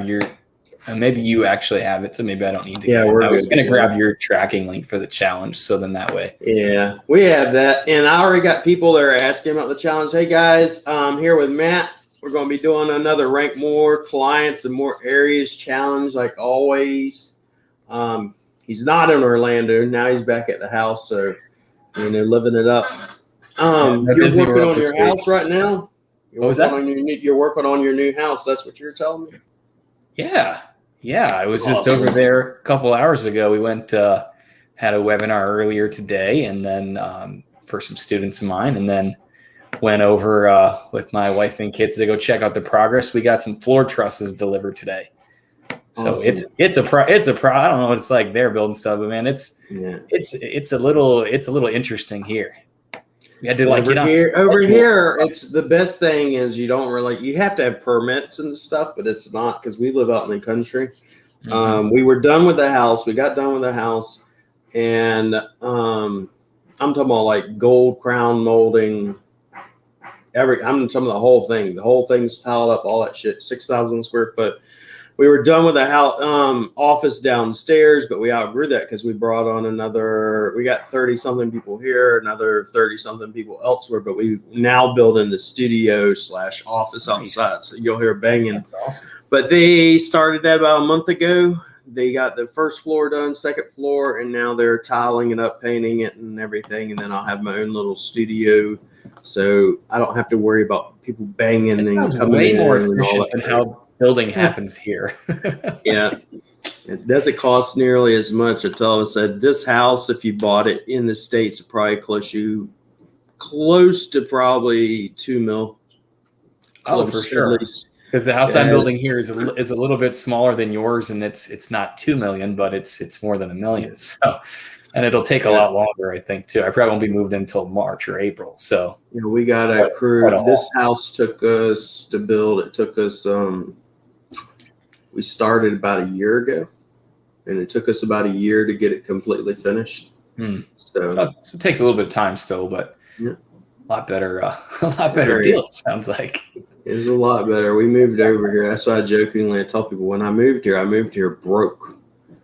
your, maybe you actually have it, so maybe I don't need to. Yeah, I was going to grab your tracking link for the challenge, so then that way. Yeah, we have that, and I already got people that are asking about the challenge. Hey guys, I'm here with Matt. We're going to be doing another rank more clients and more areas challenge, like always. He's not in Orlando now; he's back at the house, so living it up. You're working on your house right now. What was that? You're working on your new house. That's what you're telling me. Yeah. I was just over there a couple hours ago. We went, had a webinar earlier today, and then for some students of mine, and then went over with my wife and kids to go check out the progress. We got some floor trusses delivered today. So awesome. it's a I don't know what it's like there building stuff, but man, it's a little interesting here. We had to over here. It's the best thing is you have to have permits and stuff, but it's not because we live out in the country. Mm-hmm. We were done with the house. We got done with the house, and I'm talking about like gold crown molding. I'm talking about the whole thing. The whole thing's tiled up, all that shit. 6,000 square foot. We were done with the house office downstairs, but we outgrew that because we brought on we got 30-something people here, another 30-something people elsewhere, but we now build in the studio / office outside. So you'll hear banging. That's awesome. But they started that about a month ago. They got the first floor done, second floor, and now they're tiling it up, painting it and everything. And then I'll have my own little studio. So I don't have to worry about people banging and coming way more efficient than how building happens here. Yeah, it doesn't cost nearly as much. I tell us that this house, if you bought it in the States, would probably close to probably $2 million. Oh, for sure. Because the house I'm building here is a little bit smaller than yours, and it's not 2 million, but it's more than $1 million. So, and it'll take a lot longer, I think, too. I probably won't be moved until March or April. So we got a crew. This house took us to build. It took us. We started about a year ago, and it took us about a year to get it completely finished. So it takes a little bit of time still, but a lot better deal, it sounds like. It was a lot better. We moved over here. That's why I jokingly tell people when I moved here broke.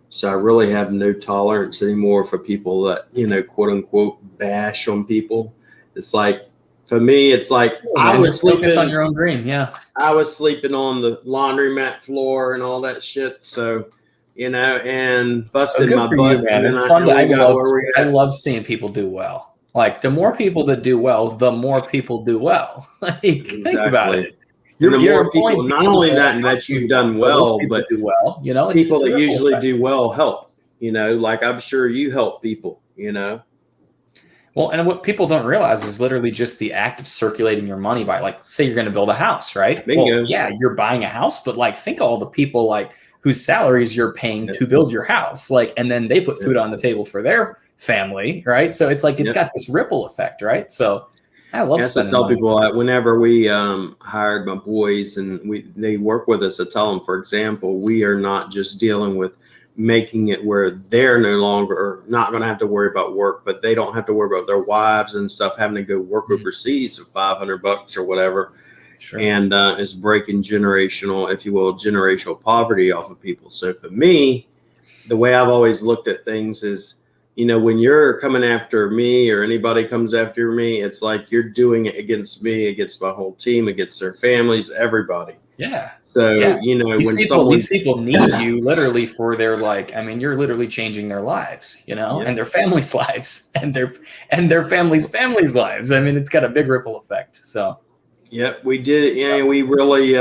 So I really have no tolerance anymore for people that, quote unquote, bash on people. It's like, for me, it's like I was sleeping on your own dream. Yeah. I was sleeping on the laundromat floor and all that shit. So, and busted my butt. Man. It's fun. I love seeing people do well. Like, the more people that do well, the more people do well. Like, think about it. You're more people, not only that you've done well, but do well. People that usually do well help. Like I'm sure you help people. Well, and what people don't realize is literally just the act of circulating your money by, like, say you're going to build a house, right? Bingo. Well, yeah, you're buying a house, but like, think of all the people like whose salaries you're paying to build your house, like, and then they put food on the table for their family, right? So it's like it's got this ripple effect, right? So I love spending money. I tell people whenever we hired my boys and they work with us, I tell them, for example, we are not just dealing with making it where they're no longer not going to have to worry about work, but they don't have to worry about their wives and stuff having to go work overseas for $500 or whatever. Sure. And it's breaking generational poverty off of people. So for me, the way I've always looked at things is, when you're coming after me or anybody comes after me, it's like you're doing it against me, against my whole team, against their families, everybody. Yeah. So, these people need you literally for their, you're literally changing their lives, and their families' lives and their families' lives. I mean, it's got a big ripple effect. So. Yep, we did it. Yeah, we really,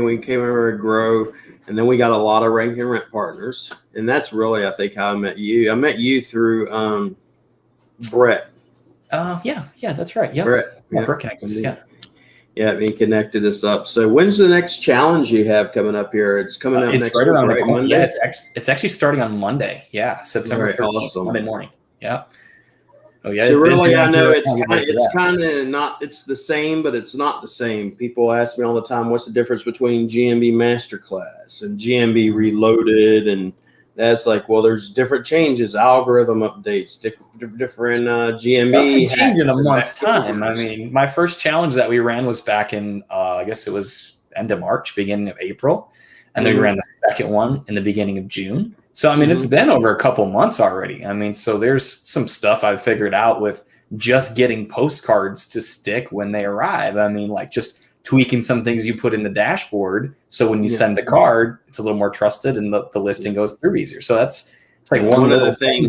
we came over to grow, and then we got a lot of rank and rent partners. And that's really, I think, how I met you. I met you through Brett. Yeah, that's right. Yeah, Brett. Brett connected us. Yeah, he connected us up. So when's the next challenge you have coming up here? It's coming up next week, right? Monday? Yeah, it's actually starting on Monday. Yeah, September 13th, awesome. Monday morning. Yeah. Oh yeah. So really, I know it's kind of not. It's the same, but it's not the same. People ask me all the time, "What's the difference between GMB Masterclass and GMB Reloaded?" And that's like, well, there's different changes, algorithm updates, different GMB. Change in a month's time. I mean, my first challenge that we ran was back in, I guess it was end of March, beginning of April. And then we ran the second one in the beginning of June. So, I mean, it's been over a couple months already. I mean, so there's some stuff I've figured out with just getting postcards to stick when they arrive. I mean, like just tweaking some things you put in the dashboard. So when you send the card, it's a little more trusted and the listing goes through easier. So it's like one of the things.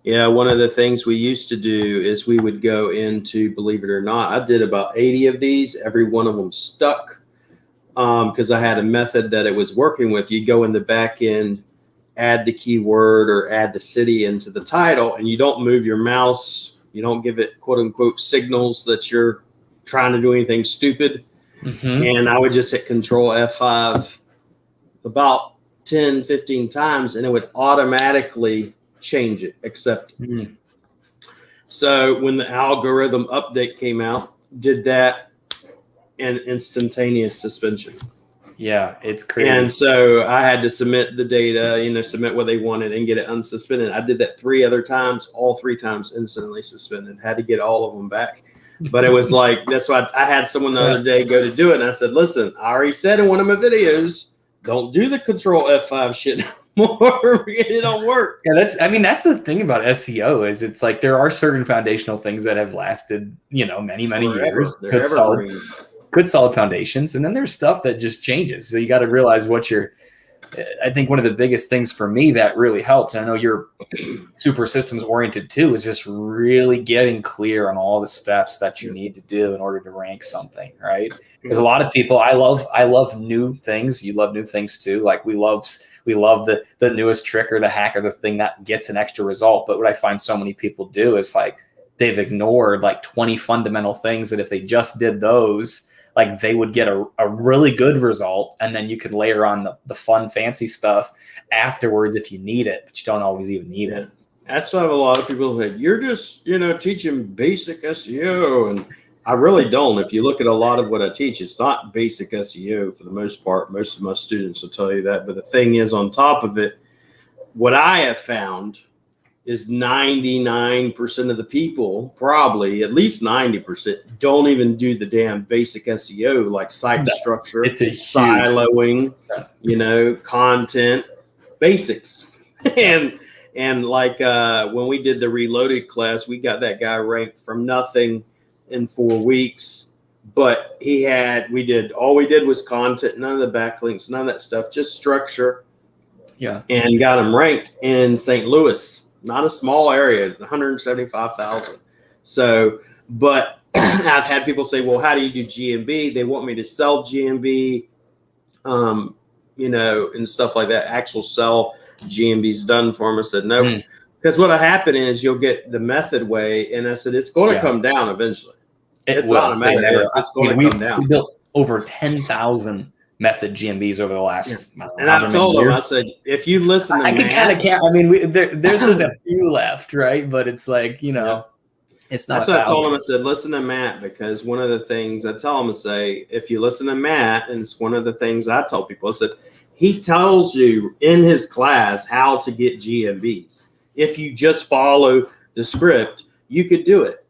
One of the things we used to do is we would go into, believe it or not, I did about 80 of these. Every one of them stuck. Because I had a method that it was working with. You go in the back end, add the keyword or add the city into the title, and you don't move your mouse. You don't give it quote unquote signals that you're trying to do anything stupid. And I would just hit Control F5 about 10, 15 times, and it would automatically change it, accept it. So when the algorithm update came out, did that, and instantaneous suspension. Yeah, it's crazy. And so I had to submit the data, submit what they wanted and get it unsuspended. I did that 3 other times, all 3 times instantly suspended. Had to get all of them back. But it was like, that's why I had someone the other day go to do it. And I said, listen, I already said in one of my videos, don't do the Control F5 shit more. It don't work. Yeah, that's the thing about SEO is it's like there are certain foundational things that have lasted, many, many years. Good solid foundations, and then there's stuff that just changes. So you got to realize I think one of the biggest things for me that really helps, and I know you're super systems oriented too, is just really getting clear on all the steps that you need to do in order to rank something, right? Because a lot of people, I love new things. You love new things too. Like we love the newest trick or the hack or the thing that gets an extra result. But what I find so many people do is like they've ignored like 20 fundamental things that if they just did those, like they would get a really good result, and then you could layer on the fun, fancy stuff afterwards if you need it, but you don't always even need it. That's why a lot of people say, you're just, teaching basic SEO. And I really don't. If you look at a lot of what I teach, it's not basic SEO for the most part. Most of my students will tell you that. But the thing is, on top of it, what I have found is 99% of the people, probably at least 90%, don't even do the damn basic SEO, like site structure, it's a siloing, content basics. and like when we did the Reloaded class, we got that guy ranked from nothing in 4 weeks. But all we did was content, none of the backlinks, none of that stuff, just structure. Yeah. And got him ranked in St. Louis. Not a small area, 175,000. So, but I've had people say, well, how do you do GMB? They want me to sell GMB, and stuff like that. Actual sell GMB's done for them. I said, no, because what'll happen is you'll get the method way. And I said, it's going to come down eventually. It's not a matter of if, it's going to come down. We built over 10,000 method GMBs over the last. And I've told them, I said, if you listen to I can kind of count. I mean, there's a few left, right? But it's like, it's not. That's what I told him. I said, listen to Matt, because one of the things I tell him to say, if you listen to Matt, and it's one of the things I tell people, I said, he tells you in his class how to get GMBs. If you just follow the script, you could do it.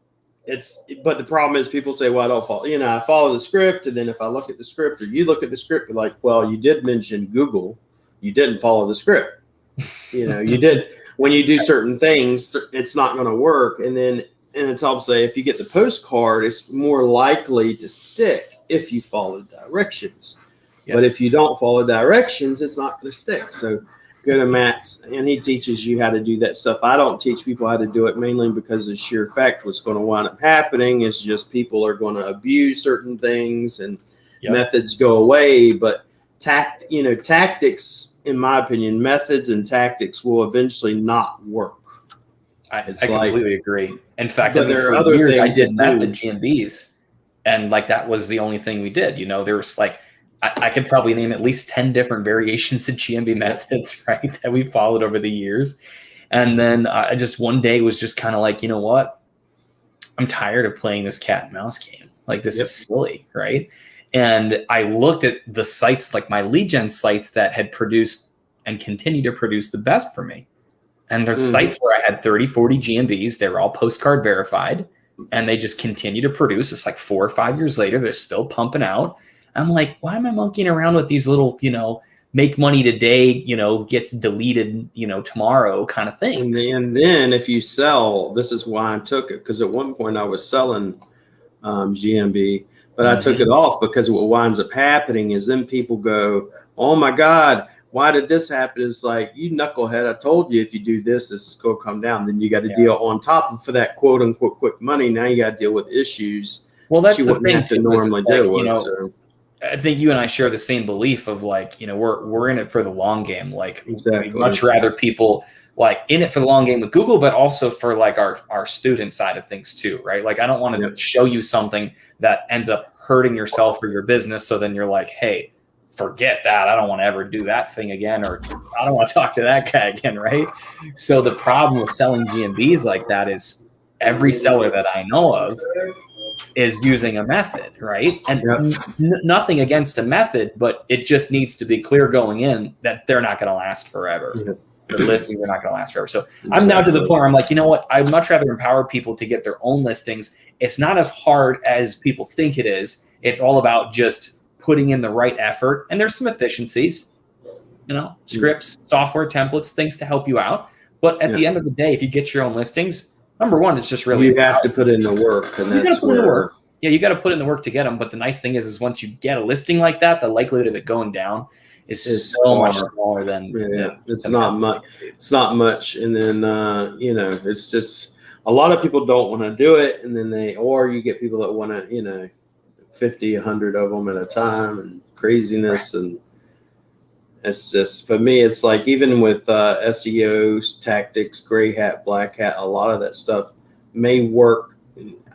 But the problem is people say, well, I don't follow, I follow the script. And then if I look at the script or you look at the script, you're like, well, you did mention Google. You didn't follow the script. You did, when you do certain things, it's not going to work. And it's also say, if you get the postcard, it's more likely to stick if you follow directions. Yes. But if you don't follow directions, it's not going to stick. So go to Matt's, and he teaches you how to do that stuff. I don't teach people how to do it, mainly because the sheer fact what's going to wind up happening is just people are going to abuse certain things and methods go away. But tactics, in my opinion, methods and tactics will eventually not work. I completely agree. In fact, there are other years I did method GMBs, and like that was the only thing we did. There was like I could probably name at least 10 different variations of GMB methods, right, that we followed over the years. And then I just one day was just kind of like, you know what? I'm tired of playing this cat and mouse game. Like, this is silly, right? And I looked at the sites, like my lead gen sites that had produced and continue to produce the best for me. And there's sites where I had 30, 40 GMBs. They were all postcard verified, and they just continue to produce. It's like 4 or 5 years later, they're still pumping out. I'm like, why am I monkeying around with these little, make money today, gets deleted, tomorrow kind of things. And then if you sell, this is why I took it, because at one point I was selling GMB, but I took it off because what winds up happening is then people go, oh my God, why did this happen? It's like, you knucklehead, I told you if you do this, this is going to come down. Then you got to deal on top of for that quote unquote quick money. Now you got to deal with issues. Well, that's you the thing to normally deal with. So. I think you and I share the same belief of like, we're in it for the long game. Like, exactly. we'd much rather people like in it for the long game with Google, but also for like our student side of things too, right? Like, I don't want to show you something that ends up hurting yourself or your business. So then you're like, hey, forget that. I don't want to ever do that thing again, or I don't want to talk to that guy again, right? So the problem with selling GMBs like that is every seller that I know of is using a method, right? And nothing against a method, but it just needs to be clear going in that they're not going to last forever. The listings are not going to last forever. So I'm now to the point where I'm like, you know what? I'd much rather empower people to get their own listings. It's not as hard as people think it is. It's all about just putting in the right effort. And there's some efficiencies, scripts, software, templates, things to help you out. But at the end of the day, if you get your own listings, number one, it's just really you have to put in the work, and that's where. Yeah, you got to put in the work to get them. But the nice thing is once you get a listing like that, the likelihood of it going down is so much smaller than. It's not much. It's not much, and then it's just a lot of people don't want to do it, and then you get people that want to 50, 100 of them at a time, and craziness, and it's just for me. It's like even with SEO tactics, gray hat, black hat, a lot of that stuff may work.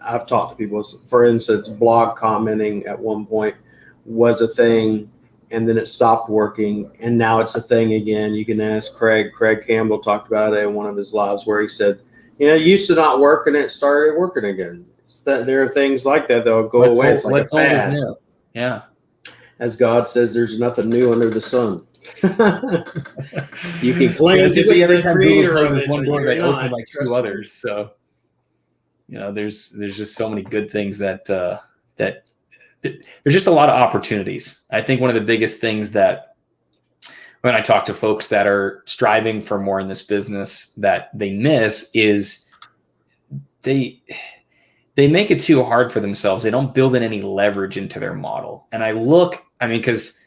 I've talked to people, for instance, blog commenting at one point was a thing, and then it stopped working, and now it's a thing again. You can ask Craig. Craig Campbell talked about it in one of his lives where he said, it used to not work, and it started working again. There are things like that that'll go away. It's like what's old is new. Yeah. As God says, there's nothing new under the sun. You can claim to be the creator of it, one door, they open like two others. So, there's just so many good things that there's just a lot of opportunities. I think one of the biggest things that when I talk to folks that are striving for more in this business that they miss is they make it too hard for themselves. They don't build in any leverage into their model. And because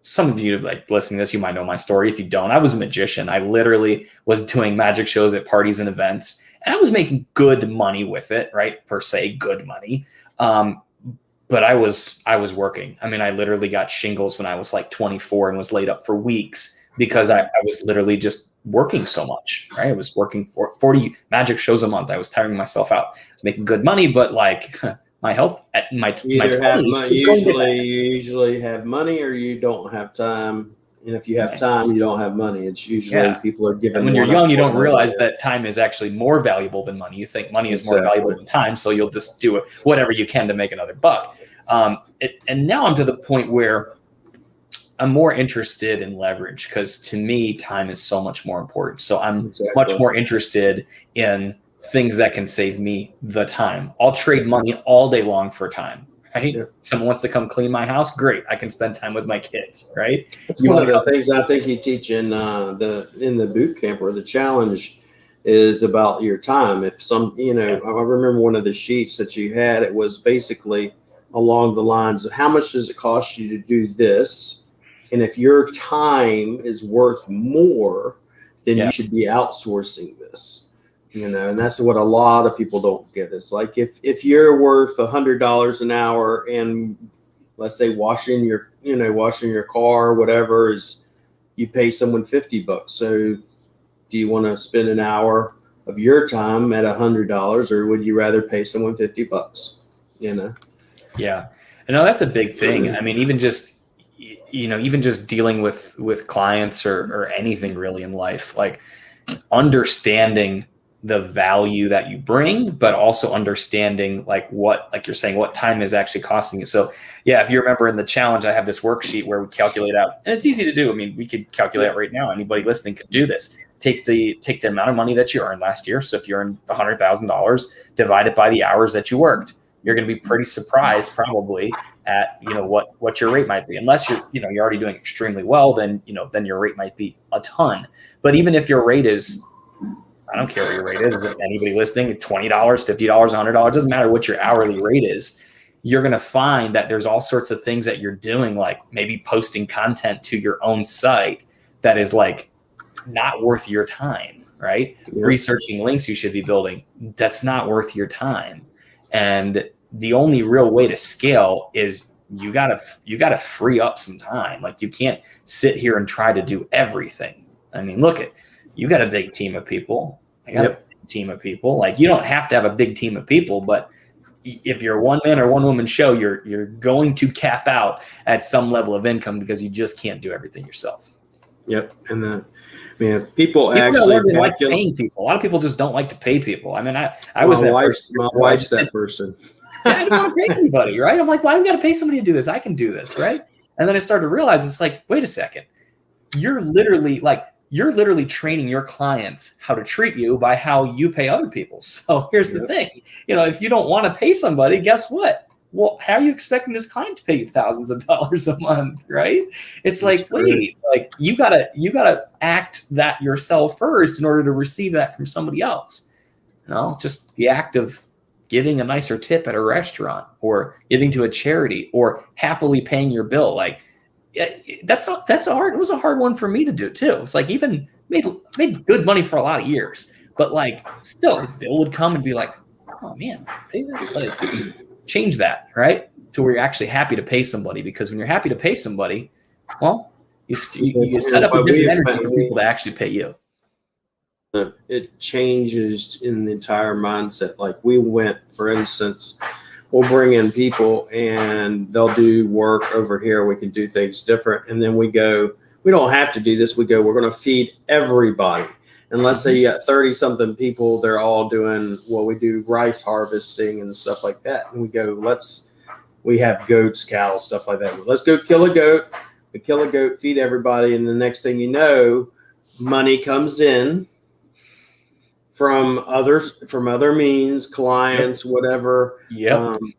some of you like listening to this, you might know my story. If you don't, I was a magician. I literally was doing magic shows at parties and events, and I was making good money with it, right? Per se, good money. But I was working. I literally got shingles when I was like 24 and was laid up for weeks because I was literally just working so much, right? I was working for 40 magic shows a month. I was tiring myself out. I was making good money, but like my health at my 20s was going down. You usually have money or you don't have time. And if you have time, you don't have money. It's usually people are giving. And when you're young, you don't realize that time is actually more valuable than money. You think money is more valuable than time, so you'll just do whatever you can to make another buck. And now I'm to the point where I'm more interested in leverage because to me, time is so much more important. So I'm much more interested in things that can save me the time. I'll trade money all day long for time. Right? Yeah. Someone wants to come clean my house. Great. I can spend time with my kids. Right. That's one of the things I think you teach in the boot camp or the challenge is about your time. If I remember one of the sheets that you had, it was basically along the lines of how much does it cost you to do this? And if your time is worth more, then you should be outsourcing this. And that's what a lot of people don't get. It's like if you're worth $100 an hour, and let's say washing your car, whatever, is you pay someone $50. So do you want to spend an hour of your time at $100, or would you rather pay someone $50? Yeah, I know that's a big thing. Even just dealing with clients or anything really in life, like understanding the value that you bring, but also understanding like you're saying, what time is actually costing you. So if you remember in the challenge, I have this worksheet where we calculate out, and it's easy to do. We could calculate it right now. Anybody listening could do this. Take the amount of money that you earned last year. So if you earned $100,000, divide it by the hours that you worked. you're going to be pretty surprised probably at, what your rate might be. Unless you're already doing extremely well, then your rate might be a ton. But even if your rate is, I don't care what your rate is, anybody listening, $20, $50, $100, doesn't matter what your hourly rate is, you're going to find that there's all sorts of things that you're doing, like maybe posting content to your own site that is like not worth your time, right? Yep. Researching links you should be building, that's not worth your time. And the only real way to scale is you gotta free up some time. Like, you can't sit here and try to do everything. I mean, you got a big team of people. I got a big team of people. Like, you don't have to have a big team of people, but if you're a one man or one woman show, you're going to cap out at some level of income because you just can't do everything yourself. Yep. And people actually like paying people. A lot of people just don't like to pay people. I mean, I was my wife's that person. I don't want to pay anybody, right? I'm like, why do I got to pay somebody to do this? I can do this, right? And then I started to realize, it's like, wait a second, you're literally training your clients how to treat you by how you pay other people. So here's the thing, if you don't want to pay somebody, guess what? Well, how are you expecting this client to pay you thousands of dollars a month, right? It's like, wait, like you gotta act that yourself first in order to receive that from somebody else. Just the act of giving a nicer tip at a restaurant, or giving to a charity, or happily paying your bill. Like, that's hard. It was a hard one for me to do too. It's like, even made good money for a lot of years, but like, still the bill would come and be like, oh man, pay this. Like, change that, right, to where you're actually happy to pay somebody. Because when you're happy to pay somebody, well, you set up a different energy for people to actually pay you. It changes in the entire mindset. Like, we went, for instance, we'll bring in people and they'll do work over here. We can do things different. And then we go, we don't have to do this. We go, we're going to feed everybody. And let's say you got 30 something people, they're all doing, we do rice harvesting and stuff like that. And we go, we have goats, cows, stuff like that. Let's go kill a goat. We kill a goat, feed everybody. And the next thing you know, money comes in from other means, clients, whatever,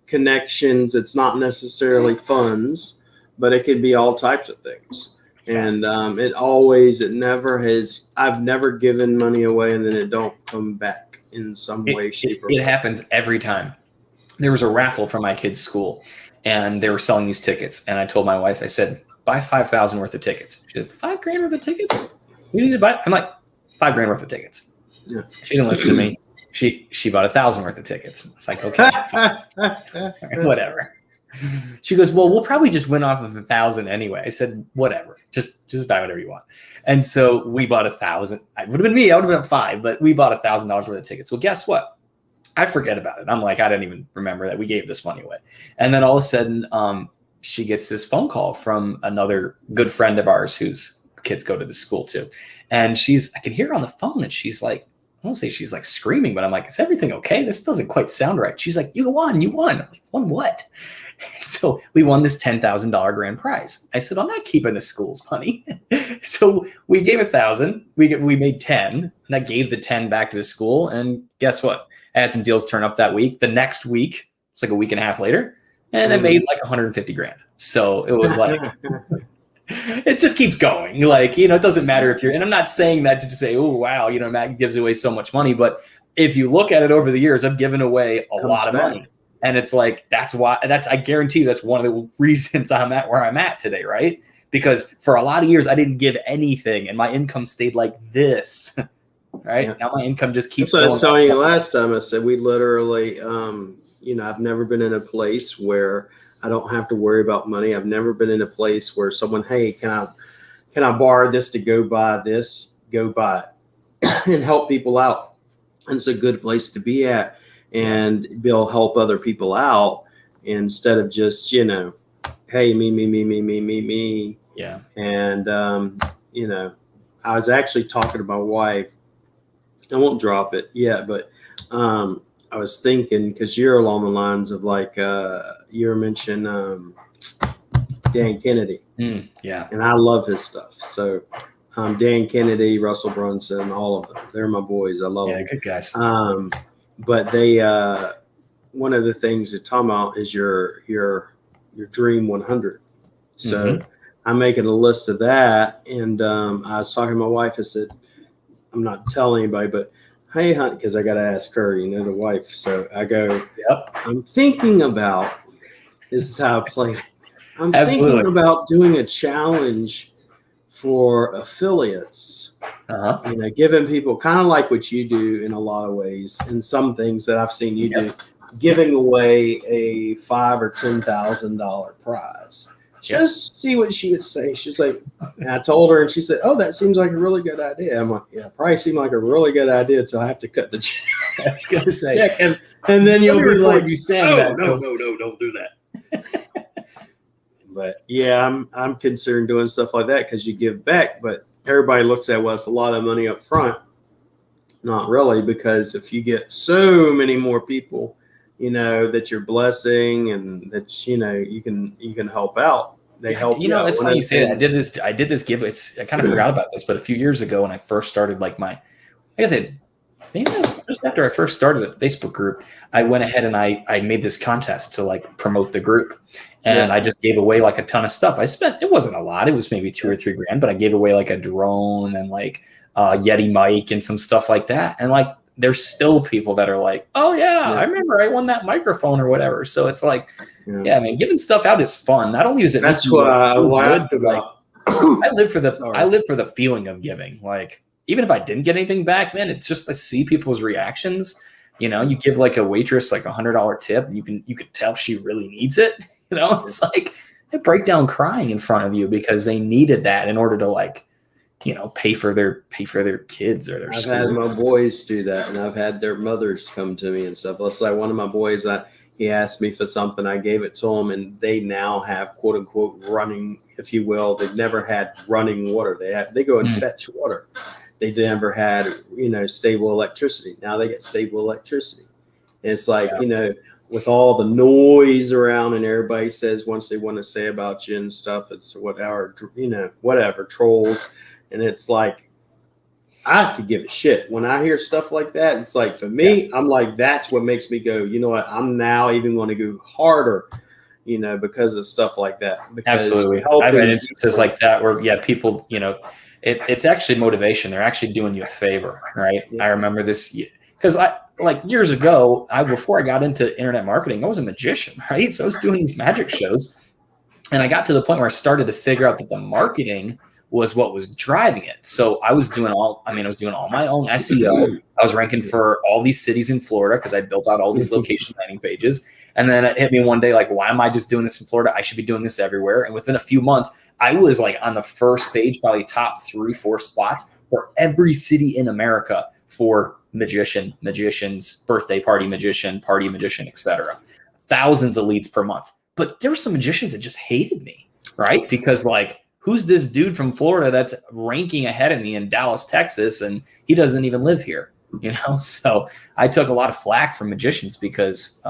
connections. It's not necessarily funds, but it could be all types of things. And I've never given money away and then it don't come back in some way, shape, or form. It happens every time. There was a raffle for my kids' school, and they were selling these tickets. And I told my wife, I said, buy 5,000 worth of tickets. She said, $5,000 worth of tickets? You need to buy? I'm like, $5,000 worth of tickets. Yeah. She didn't listen to me. She bought 1,000 worth of tickets. It's like, okay, whatever. She goes, well, we'll probably just win off of 1,000 anyway. I said, whatever, just buy whatever you want. And so we bought 1,000. It would have been me. I would have been at 5, but we bought $1,000 worth of tickets. Well, guess what? I forget about it. I'm like, I didn't even remember that we gave this money away. And then all of a sudden, she gets this phone call from another good friend of ours whose kids go to the school too. And I can hear her on the phone, and she's like, I won't say she's like screaming, but I'm like, is everything okay? This doesn't quite sound right. She's like, you won. I'm like, won what? And so we won this $10,000 grand prize. I said, I'm not keeping the school's money. So we gave 1,000. We made 10, and I gave the 10 back to the school. And guess what? I had some deals turn up that week. The next week, it's like a week and a half later, and I made like 150 grand. So it was like, it just keeps going. Like, it doesn't matter if and I'm not saying that to just say, oh, wow, Matt gives away so much money. But if you look at it over the years, I've given away a lot of money. And it's like, I guarantee you that's one of the reasons I'm at where I'm at today, right? Because for a lot of years, I didn't give anything, and my income stayed like this, right? Yeah. Now my income just keeps going. That's what I was telling you last time. I said, we literally, I've never been in a place where I don't have to worry about money. I've never been in a place where someone, hey, can I borrow this to go buy this? Go buy it and help people out. And it's a good place to be at. And they'll help other people out instead of just, hey, me. Yeah. And, I was actually talking to my wife. I won't drop it yet, but I was thinking, because you're along the lines of like, you were mentioning Dan Kennedy. Yeah. And I love his stuff. So Dan Kennedy, Russell Brunson, all of them. They're my boys. I love them. Yeah, good guys. But they, one of the things you're talking about is your dream 100. So I'm making a list of that. And I was talking to my wife. I said, I'm not telling anybody, but hey, honey, because I got to ask her, the wife. So I go, I'm thinking about, this is how I play it. I'm thinking about doing a challenge for affiliates, giving people kind of like what you do in a lot of ways, and some things that I've seen you do, giving away a $5,000 or $10,000 prize. Just see what she would say. She's like, and I told her, and she said, "Oh, that seems like a really good idea." I'm like, "Yeah, probably seemed like a really good idea until I have to cut the check." I was gonna say, and then you'll be like, "You saying that? No, don't do that." But yeah, I'm considering doing stuff like that because you give back, but everybody looks at, well, it's a lot of money up front. Not really, because if you get so many more people, that you're blessing and that you can help out. They help you out. It's funny you say that. I did this give. I kind of forgot about this, but a few years ago when I first started, maybe it was just after I first started a Facebook group, I went ahead and I made this contest to promote the group, and I just gave away a ton of stuff. It wasn't a lot. It was maybe $2,000 or $3,000, but I gave away a drone and Yeti mic and some stuff like that. And there's still people that are like, oh yeah, I remember I won that microphone or whatever. So it's man, giving stuff out is fun. Not only is it that's what I laughed about. I live for the feeling of giving. Even if I didn't get anything back, man, it's just to see people's reactions. You give a waitress a $100 tip, you could tell she really needs it. It's they break down crying in front of you because they needed that in order to pay for their kids or their school. I've had my boys do that, and I've had their mothers come to me and stuff. Let's say one of my boys, he asked me for something, I gave it to him, and they now have quote unquote running, if you will. They've never had running water. They go and fetch water. They never had stable electricity. Now they get stable electricity. And it's with all the noise around, and everybody says once they want to say about you and stuff, it's whatever trolls. And it's I could give a shit when I hear stuff like that. It's for me, I'm that's what makes me go, you know what? I'm now even going to go harder, because of stuff like that. Because absolutely. I've had instances like that where, people, it's actually motivation. They're actually doing you a favor, right? Yeah. I remember this because years ago, before I got into internet marketing, I was a magician, right? So I was doing these magic shows, and I got to the point where I started to figure out that the marketing was what was driving it. So I was doing all my own SEO. I was ranking for all these cities in Florida because I built out all these location landing pages. And then it hit me one day, why am I just doing this in Florida? I should be doing this everywhere. And within a few months, I was on the first page, probably top 3-4 spots for every city in America for magicians, birthday party magician, etc. Thousands of leads per month. But there were some magicians that just hated me, right? Because who's this dude from Florida that's ranking ahead of me in Dallas, Texas, and he doesn't even live here, So I took a lot of flack from magicians because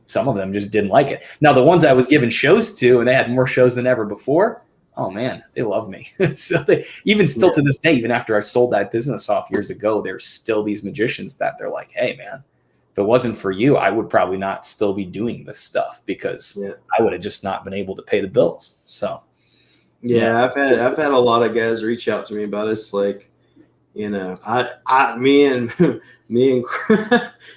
some of them just didn't like it. Now, the ones I was giving shows to, and they had more shows than ever before, oh man, they love me. So they even still to this day, even after I sold that business off years ago, there's still these magicians that they're like, hey man, if it wasn't for you, I would probably not still be doing this stuff because I would have just not been able to pay the bills. So yeah, I've had a lot of guys reach out to me about it. It's me and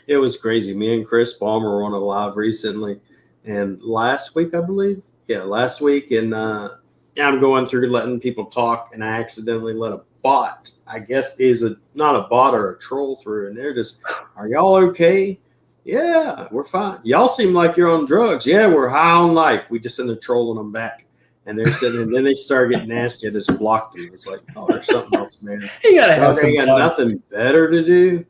it was crazy. Me and Chris Palmer were on a live recently, and last week, I believe. Yeah, last week, and I'm going through letting people talk, and I accidentally let a bot, I guess not a bot or a troll through, and they're just, are y'all okay? Yeah, we're fine. Y'all seem like you're on drugs. Yeah, we're high on life. We just ended up trolling them back. And they're sitting, and then they start getting nasty. I just blocked them. It's oh, there's something else, man. You gotta have some got nothing better to do,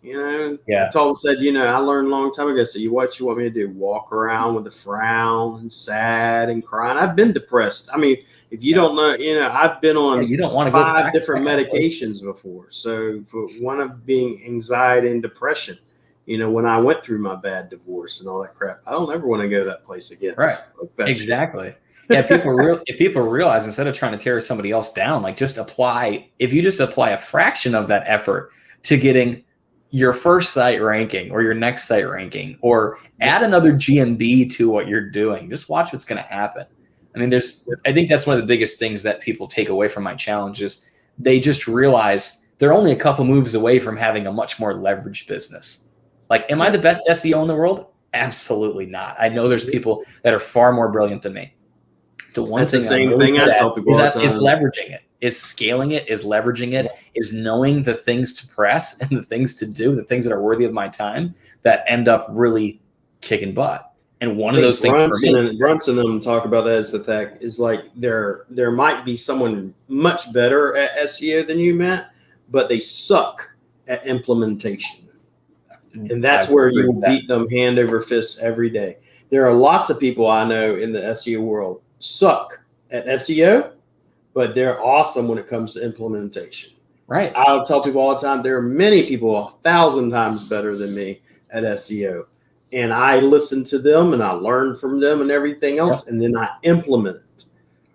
Yeah. I told them, said, I learned a long time ago. So what you want me to do? Walk around with a frown and sad and crying? I've been depressed. I mean, if you don't know, I've been on you don't want to 5 different medications before. So for one of being anxiety and depression, when I went through my bad divorce and all that crap, I don't ever want to go to that place again. Right. Exactly. Yeah, if people realize instead of trying to tear somebody else down, if you just apply a fraction of that effort to getting your first site ranking or your next site ranking, or add another GMB to what you're doing. Just watch what's going to happen. I mean, I think that's one of the biggest things that people take away from my challenge is they just realize they're only a couple moves away from having a much more leveraged business. Like, am I the best SEO in the world? Absolutely not. I know there's people that are far more brilliant than me. The one That's thing the same I'm really thing good I at tell people is leveraging it, is scaling it, is leveraging it, is knowing the things to press and the things to do, the things that are worthy of my time that end up really kicking butt. And one of those things for me, Brunson and them talk about that as the tech is like there might be someone much better at SEO than you, Matt, but they suck at implementation. And that's where you will beat them hand over fist every day. There are lots of people I know in the SEO world suck at SEO, but they're awesome when it comes to implementation. Right. I'll tell people all the time, there are many people 1,000 times better than me at SEO. And I listen to them and I learn from them and everything else, and then I implement it.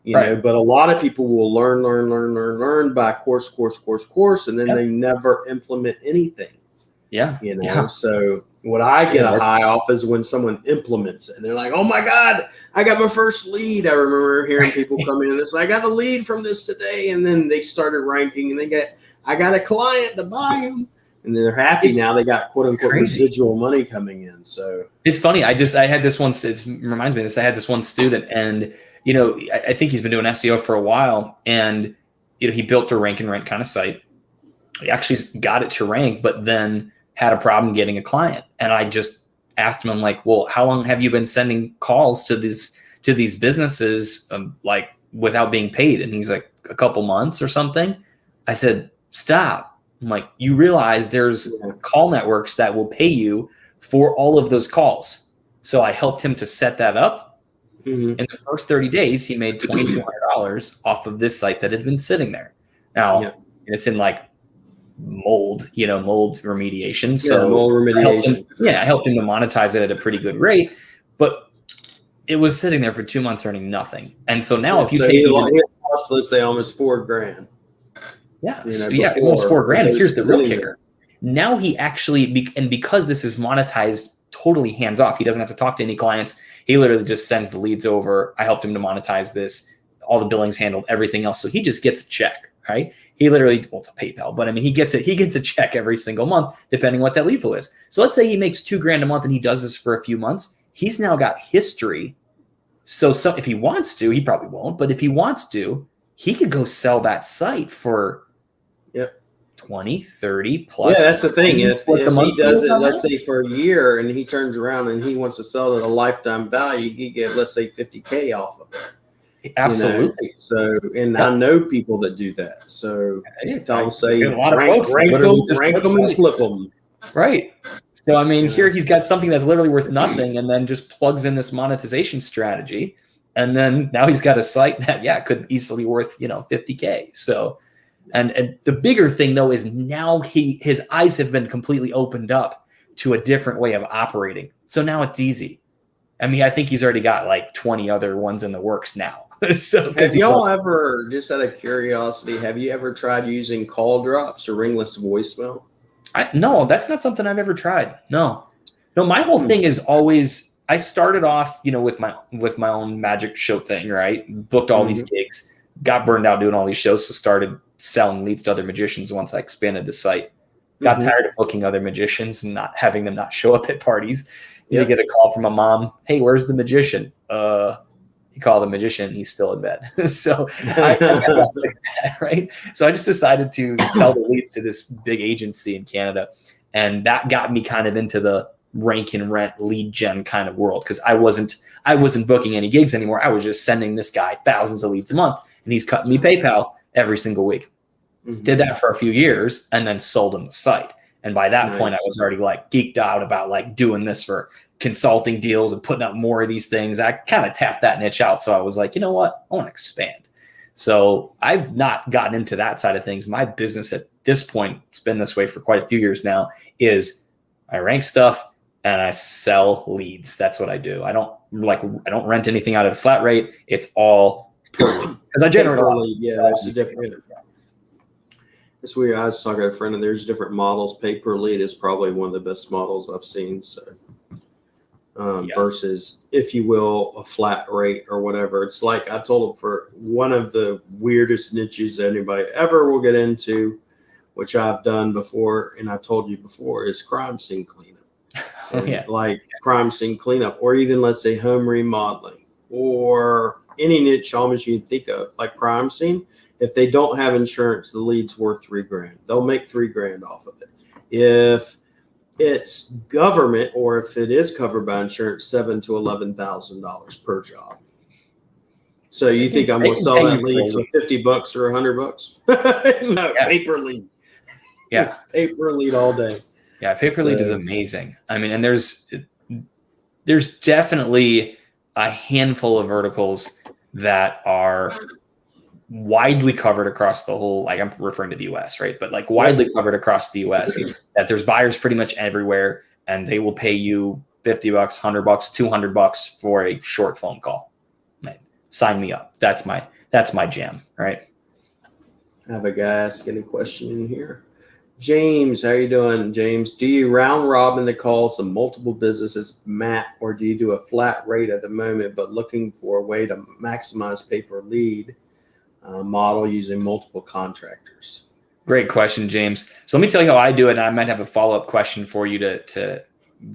You know, but a lot of people will learn by course, and then they never implement anything. Yeah. You know, so what I get a high off is when someone implements it and they're like, oh my God, I got my first lead. I remember hearing people come in and it's like, I got a lead from this today. And then they started ranking and I got a client to buy them. And they're happy now. They got quote unquote residual money coming in. So it's funny. I had this one. It reminds me of this. I had this one student, and I think he's been doing SEO for a while, and he built a rank and rent kind of site. He actually got it to rank, but then had a problem getting a client. And I just asked him, I'm like, well, how long have you been sending calls to these businesses like without being paid? And he's like, a couple months or something. I said, stop. I'm like, you realize there's call networks that will pay you for all of those calls. So I helped him to set that up. In the first 30 days, he made $2,200 off of this site that had been sitting there. Now, it's in like mold remediation. So mold remediation. I helped him to monetize it at a pretty good rate, but it was sitting there for 2 months earning nothing. And so now if you take lost, let's say almost $4,000. Almost $4,000. Here's the real kicker. Now he actually, and because this is monetized totally hands off, he doesn't have to talk to any clients. He literally just sends the leads over. I helped him to monetize this. All the billings handled, everything else. So he just gets a check, right? He literally, it's a PayPal, but I mean, he gets a check every single month, depending what that lead flow is. So let's say he makes $2,000 a month and he does this for a few months. He's now got history. So if he wants to, he probably won't, but if he wants to, he could go sell that site for 20, 30 plus. Yeah, that's the thing. If he does it, let's say for a year, and he turns around and he wants to sell it at a lifetime value, he get, let's say, $50K off of it. Absolutely. So, and I know people that do that. So I'll say, a lot of folks rank them and flip them. Right. So, I mean, here he's got something that's literally worth nothing, and then just plugs in this monetization strategy. And then now he's got a site that, could easily worth, $50K. So, and the bigger thing though is now his eyes have been completely opened up to a different way of operating. So now it's easy. I mean, I think he's already got like 20 other ones in the works now. So have y'all ever, just out of curiosity, have you ever tried using call drops or ringless voicemail? No, that's not something I've ever tried. No, my whole thing is always, I started off, with my own magic show thing, right? Booked all these gigs, got burned out doing all these shows. So started selling leads to other magicians once I expanded the site. Got tired of booking other magicians and not having them not show up at parties. You get a call from a mom, hey, where's the magician? You call the magician, he's still in bed. So I got sick of that, right? So I just decided to sell the leads to this big agency in Canada. And that got me kind of into the rank and rent lead gen kind of world, because I wasn't booking any gigs anymore. I was just sending this guy thousands of leads a month, and he's cutting me PayPal every single week. Did that for a few years and then sold him the site. And by that point, I was already like geeked out about like doing this for consulting deals and putting out more of these things. I kind of tapped that niche out. So I was like, you know what? I want to expand. So I've not gotten into that side of things. My business at this point, it's been this way for quite a few years now, is I rank stuff and I sell leads. That's what I do. I don't rent anything out at a flat rate. It's all per lead, because I generate a lot. That's the difference. It's weird. I was talking to a friend, and there's different models. Pay per lead is probably one of the best models I've seen. So, versus, if you will, a flat rate or whatever. It's like I told him, for one of the weirdest niches anybody ever will get into, which I've done before, and I told you before, is crime scene cleanup. Like crime scene cleanup, or even, let's say, home remodeling, or any niche almost you can think of, like crime scene. If they don't have insurance, the lead's worth $3,000. They'll make $3,000 off of it. If it's government, or if it is covered by insurance, $7,000 to $11,000 per job. So you think I'm going to sell that lead for $50 or $100? No, paper lead. Yeah, paper lead all day. Yeah, paper lead is amazing. I mean, and there's definitely a handful of verticals that are widely covered across the whole, like I'm referring to the US, right? But like widely covered across the US, that there's buyers pretty much everywhere, and they will pay you $50, $100, $200 for a short phone call. Right. Sign me up. That's my jam, right? I have a guy asking a question in here. James, how you doing, James? Do you round robin the calls to multiple businesses, Matt, or do you do a flat rate at the moment, but looking for a way to maximize pay-per lead model using multiple contractors? Great question, James. So let me tell you how I do it, and I might have a follow-up question for you to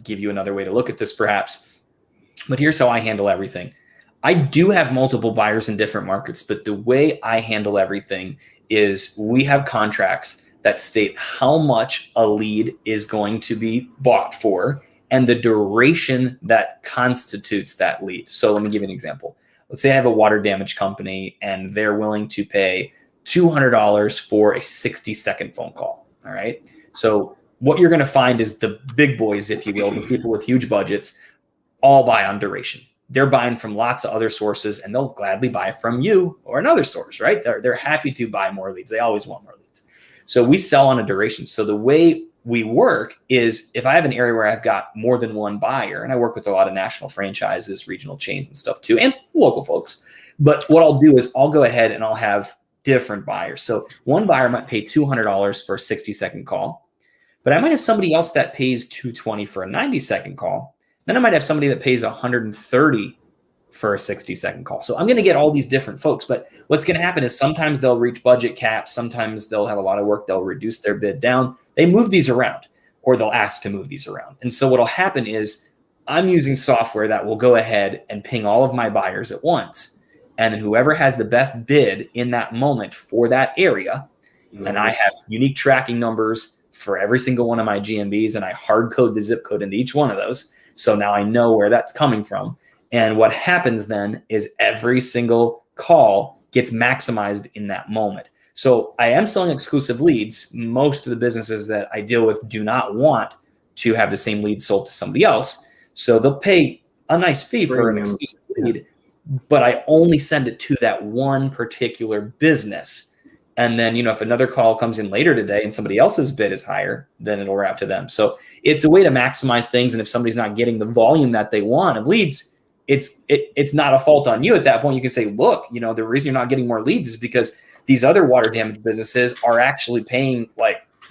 give you another way to look at this, perhaps. But here's how I handle everything. I do have multiple buyers in different markets, but the way I handle everything is we have contracts that state how much a lead is going to be bought for and the duration that constitutes that lead. So let me give you an example. Let's say I have a water damage company and they're willing to pay $200 for a 60-second phone call. All right. So what you're going to find is the big boys, if you will, the people with huge budgets, all buy on duration. They're buying from lots of other sources, and they'll gladly buy from you or another source, right? They're happy to buy more leads. They always want more leads. So we sell on a duration. So the way we work is, if I have an area where I've got more than one buyer, and I work with a lot of national franchises, regional chains and stuff too, and local folks. But what I'll do is I'll go ahead and I'll have different buyers. So one buyer might pay $200 for a 60-second call, but I might have somebody else that pays $220 for a 90-second call. Then I might have somebody that pays $130 for a 60-second call. So I'm going to get all these different folks, but what's going to happen is sometimes they'll reach budget caps. Sometimes they'll have a lot of work. They'll reduce their bid down. They move these around, or they'll ask to move these around. And so what'll happen is I'm using software that will go ahead and ping all of my buyers at once. And then whoever has the best bid in that moment for that area, and I have unique tracking numbers for every single one of my GMBs, and I hard code the zip code into each one of those. So now I know where that's coming from. And what happens then is every single call gets maximized in that moment. So I am selling exclusive leads. Most of the businesses that I deal with do not want to have the same lead sold to somebody else. So they'll pay a nice fee for an exclusive lead, but I only send it to that one particular business. And then, if another call comes in later today and somebody else's bid is higher, then it'll route to them. So it's a way to maximize things. And if somebody's not getting the volume that they want of leads, it's not a fault on you at that point. You can say, look, the reason you're not getting more leads is because these other water damage businesses are actually paying,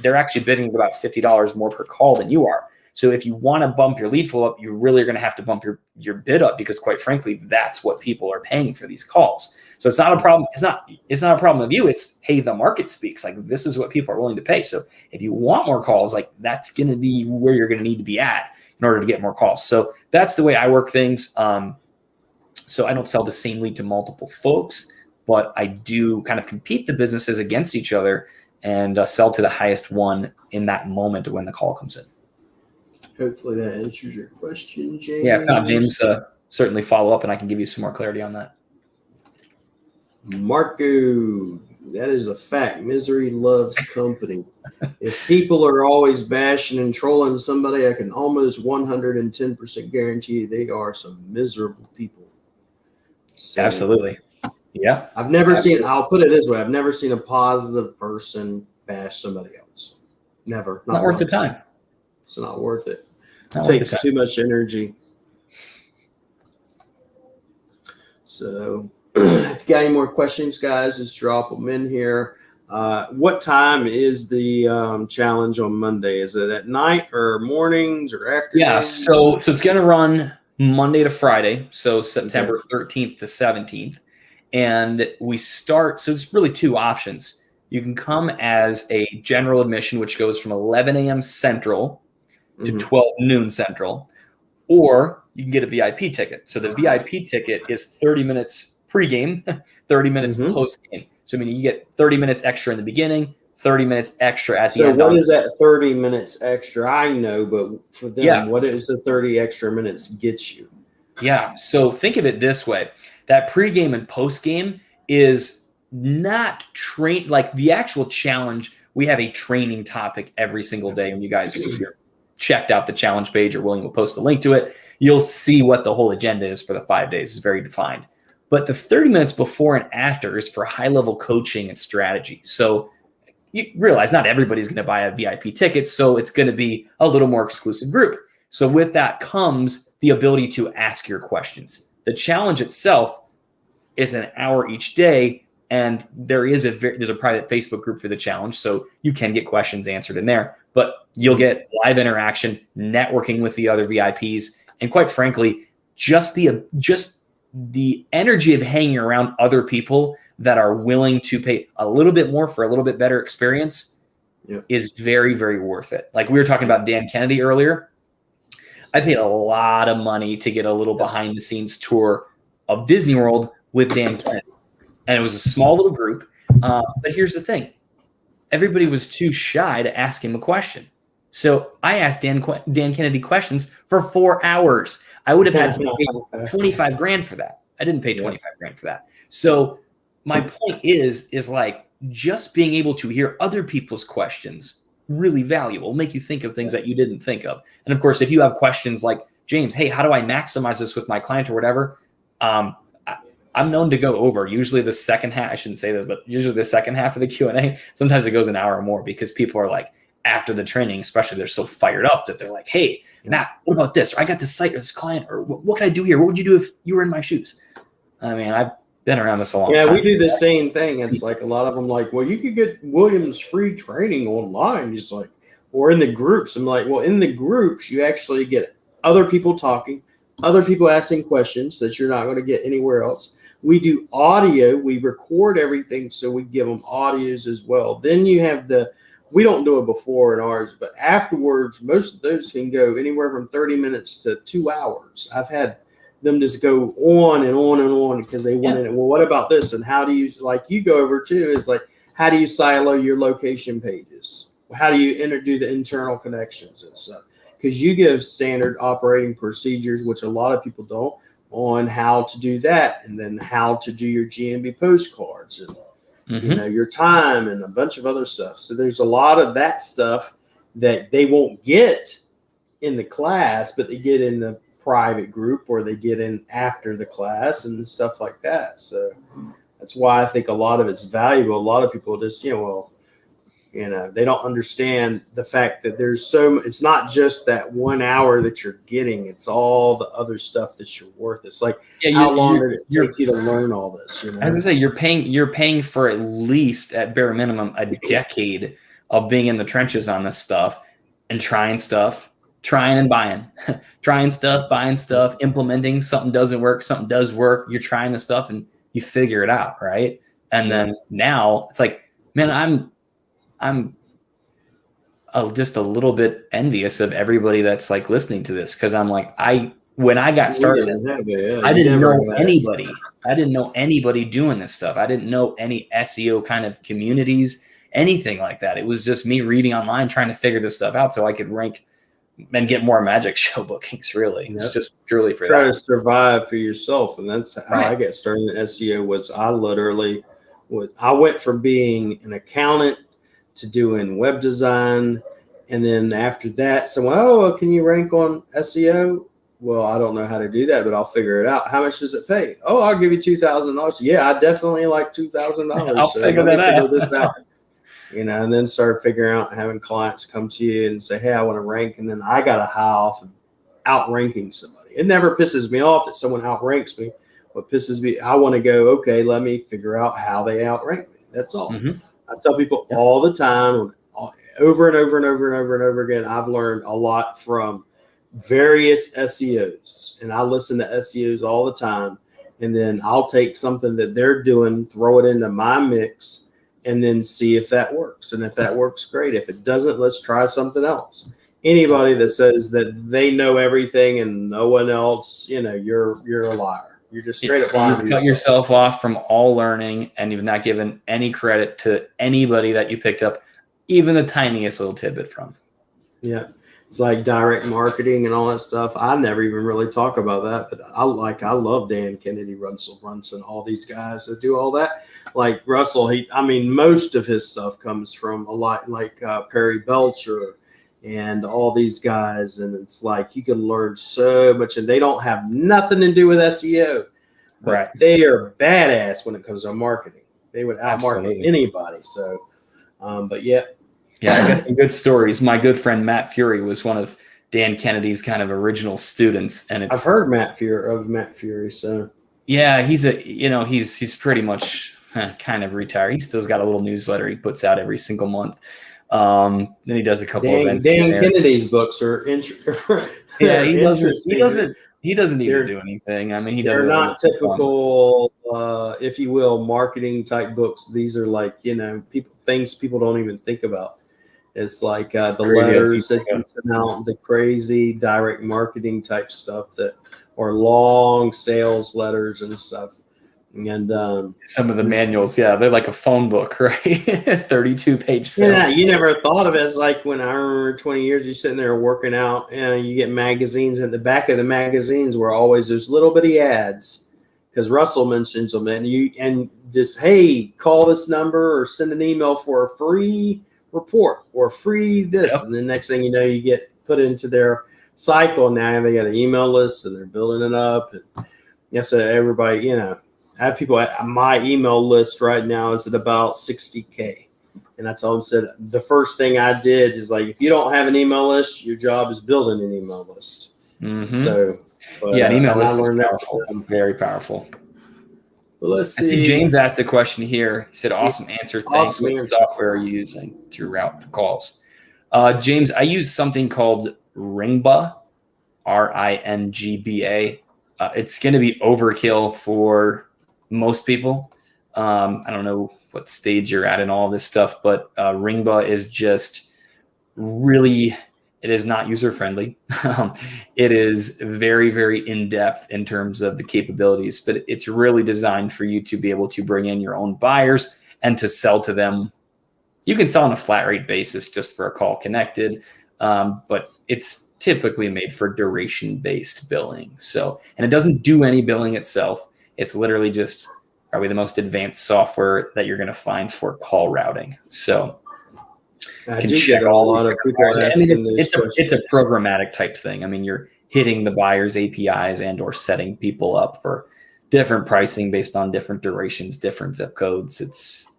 they're actually bidding about $50 more per call than you are. So if you want to bump your lead flow up, you really are going to have to bump your bid up, because quite frankly, that's what people are paying for these calls. So it's not a problem. It's not a problem of you. It's, hey, the market speaks. This is what people are willing to pay. So if you want more calls, that's going to be where you're going to need to be at in order to get more calls. So that's the way I work things. So I don't sell the same lead to multiple folks, but I do kind of compete the businesses against each other and sell to the highest one in that moment when the call comes in. Hopefully that answers your question, James. Yeah, if not, James, certainly follow up and I can give you some more clarity on that. Marco, that is a fact. Misery loves company. If people are always bashing and trolling somebody, I can almost 110% guarantee they are some miserable people. So, absolutely. Yeah. I've never seen, I'll put it this way, I've never seen a positive person bash somebody else. Never. Not worth the time. It's not worth it. It takes too much energy. So if you got any more questions, guys, just drop them in here. What time is the challenge on Monday? Is it at night or mornings or afternoons? Yeah, so it's going to run Monday to Friday, so September 13th to 17th. And we start, so it's really two options. You can come as a general admission, which goes from 11 a.m. Central to 12 noon Central, or you can get a VIP ticket. So the VIP ticket is 30 minutes pregame, 30 minutes postgame. So I mean, you get 30 minutes extra in the beginning, 30 minutes extra at the end. So what is that 30 minutes extra? I know, but for them, what does the 30 extra minutes get you? Yeah. So think of it this way. That pregame and postgame is not like the actual challenge. We have a training topic every single day. And you guys checked out the challenge page or willing to post a link to it, you'll see what the whole agenda is for the 5 days. It's very defined. But the 30 minutes before and after is for high-level coaching and strategy. So you realize not everybody's going to buy a VIP ticket, so it's going to be a little more exclusive group. So with that comes the ability to ask your questions. The challenge itself is an hour each day, and there's a private Facebook group for the challenge, so you can get questions answered in there. But you'll get live interaction, networking with the other VIPs, and quite frankly, just the energy of hanging around other people that are willing to pay a little bit more for a little bit better experience is very, very worth it. Like we were talking about Dan Kennedy earlier. I paid a lot of money to get a little behind the scenes tour of Disney World with Dan Kennedy. And it was a small little group. But here's the thing. Everybody was too shy to ask him a question. So I asked Dan Kennedy questions for 4 hours. I would have had to pay 25 grand for that. I didn't pay 25 grand for that. So my point is like just being able to hear other people's questions, really valuable, make you think of things that you didn't think of. And of course, if you have questions like, James, hey, how do I maximize this with my client or whatever? I'm known to go over usually the second half. I shouldn't say this, but usually the second half of the Q&A. Sometimes it goes an hour or more because people are like, after the training, especially, they're so fired up that they're like, hey, Matt, what about this? Or I got this site or this client, or what can I do here? What would you do if you were in my shoes? I mean, I've been around this a long time. Yeah, we do the same thing. It's like a lot of them like, well, you could get Williams free training online. Just like, or in the groups. I'm like, well, in the groups, you actually get other people talking, other people asking questions that you're not going to get anywhere else. We do audio. We record everything, so we give them audios as well. Then you have we don't do it before in ours, but afterwards, most of those can go anywhere from 30 minutes to 2 hours. I've had them just go on and on and on because they want it. Well, what about this? And how do you, like you go over too, is like, how do you silo your location pages? How do you do the internal connections and stuff? Because you give standard operating procedures, which a lot of people don't, on how to do that, and then how to do your GMB postcards and your time and a bunch of other stuff. So there's a lot of that stuff that they won't get in the class, but they get in the private group or they get in after the class and stuff like that. So that's why I think a lot of it's valuable. A lot of people just, they don't understand the fact that it's not just that 1 hour that you're getting. It's all the other stuff that you're worth. It's like, how long did it take you to learn all this? As I say, you're paying for at least at bare minimum a decade of being in the trenches on this stuff and trying and buying, trying stuff, buying stuff, implementing. Something doesn't work, something does work. You're trying the stuff and you figure it out, right? And then now it's like, man, I'm just a little bit envious of everybody that's like listening to this, because I'm like, when I got started, I didn't know anybody. I didn't know anybody doing this stuff. I didn't know any SEO kind of communities, anything like that. It was just me reading online, trying to figure this stuff out so I could rank and get more magic show bookings. Really, it's just purely for try to survive for yourself, and that's how I got started in SEO. I went from being an accountant to doing web design, and then after that, someone, can you rank on SEO? Well, I don't know how to do that, but I'll figure it out. How much does it pay? Oh, I'll give you $2,000. Yeah, I definitely like $2,000. I'll figure this out. And then start figuring out, having clients come to you and say, hey, I want to rank. And then I got a high off of outranking somebody. It never pisses me off that someone outranks me. What pisses me, I want to go, okay, let me figure out how they outrank me. That's all. I tell people all the time, over and over and over and over and over again, I've learned a lot from various SEOs, and I listen to SEOs all the time. And then I'll take something that they're doing, throw it into my mix, and then see if that works. And if that works, great. If it doesn't, let's try something else. Anybody that says that they know everything and no one else, you're a liar. You're just straight up lying. You cut yourself off from all learning, and you've not given any credit to anybody that you picked up even the tiniest little tidbit from. Yeah. It's like direct marketing and all that stuff. I never even really talk about that, but I love Dan Kennedy, Russell Brunson, all these guys that do all that. Like Russell, most of his stuff comes from a lot like Perry Belcher and all these guys. And it's like, you can learn so much, and they don't have nothing to do with SEO, but right. They are badass when it comes to marketing. They would outmarket anybody. So, but yeah. Yeah, I got some good stories. My good friend Matt Fury was one of Dan Kennedy's kind of original students, and I've heard Matt Fury. So yeah, he's pretty much kind of retired. He still's got a little newsletter he puts out every single month. Then he does a couple events. Dan Kennedy's books are yeah, he doesn't need to do anything. I mean, they're not typical, if you will, marketing type books. These are like things people don't even think about. It's like the letters that you send out, the crazy direct marketing type stuff or long sales letters and stuff. And some of the manuals, they're like a phone book, right? 32-page sales. Yeah, you never thought of it as like when I remember 20 years, you're sitting there working out and you get magazines. At the back of the magazines were always there's little bitty ads because Russell mentions them, and just, hey, call this number or send an email for a free report or free this. Yep. And the next thing you know, you get put into their cycle. Now they got an email list and they're building it up. And so everybody, I have people at my email list right now is at about 60K. And I told them, the first thing I did is like, if you don't have an email list, your job is building an email list. Mm-hmm. So, an email list is powerful, very powerful. Well, let's see. I see James asked a question here. He said, awesome answer. Thanks. What software are you using to route the calls? James, I use something called Ringba, Ringba. It's going to be overkill for most people. I don't know what stage you're at in all this stuff, but Ringba is just really, it is not user-friendly. It is very, very in-depth in terms of the capabilities, but it's really designed for you to be able to bring in your own buyers and to sell to them. You can sell on a flat rate basis just for a call connected, but it's typically made for duration-based billing. So, and it doesn't do any billing itself. It's literally just probably the most advanced software that you're going to find for call routing. So, I do get a lot of people asking it's a programmatic type thing. I mean, you're hitting the buyer's APIs and or setting people up for different pricing based on different durations, different zip codes.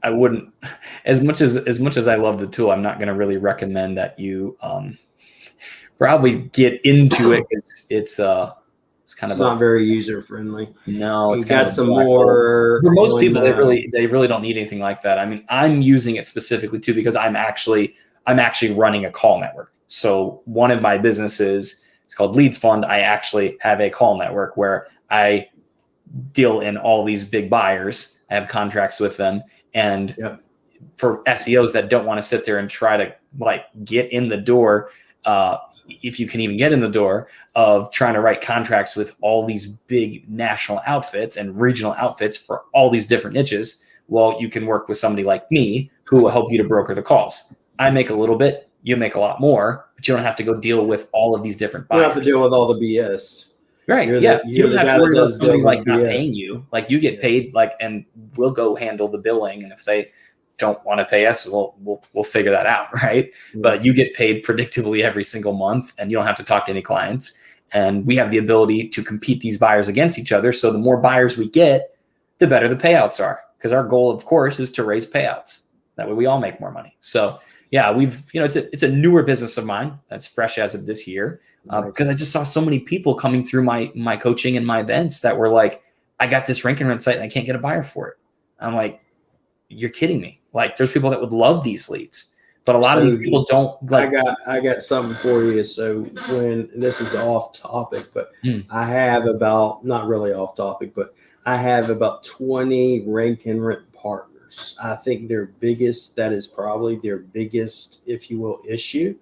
I wouldn't, as much as I love the tool, I'm not going to really recommend that you probably get into it. It's not very user friendly. No, it's got some more. For most people, they really don't need anything like that. I mean, I'm using it specifically too because I'm actually running a call network. So one of my businesses, it's called Leads Fund. I actually have a call network where I deal in all these big buyers. I have contracts with them, and for SEOs that don't want to sit there and try to get in the door. If you can even get in the door of trying to write contracts with all these big national outfits and regional outfits for all these different niches, well, you can work with somebody like me who will help you to broker the calls. I make a little bit, you make a lot more, but you don't have to go deal with all of these different buyers. You don't have to deal with all the BS. Right. You don't have to worry about somebody not paying you. You get paid, and we'll go handle the billing. And if they don't want to pay us, we'll figure that out, right? Mm-hmm. But you get paid predictably every single month, and you don't have to talk to any clients. And we have the ability to compete these buyers against each other. So the more buyers we get, the better the payouts are. Because our goal, of course, is to raise payouts. That way we all make more money. So yeah, it's a newer business of mine that's fresh as of this year. Because I just saw so many people coming through my coaching and my events that were like, I got this rank and rent site and I can't get a buyer for it. I'm like, you're kidding me. Like, there's people that would love these leads, but a lot of these people don't like. I got something for you. So when this is off topic, but I have about, not really off topic, but I have about 20 rank and rent partners. I think that is probably their biggest, if you will, issue.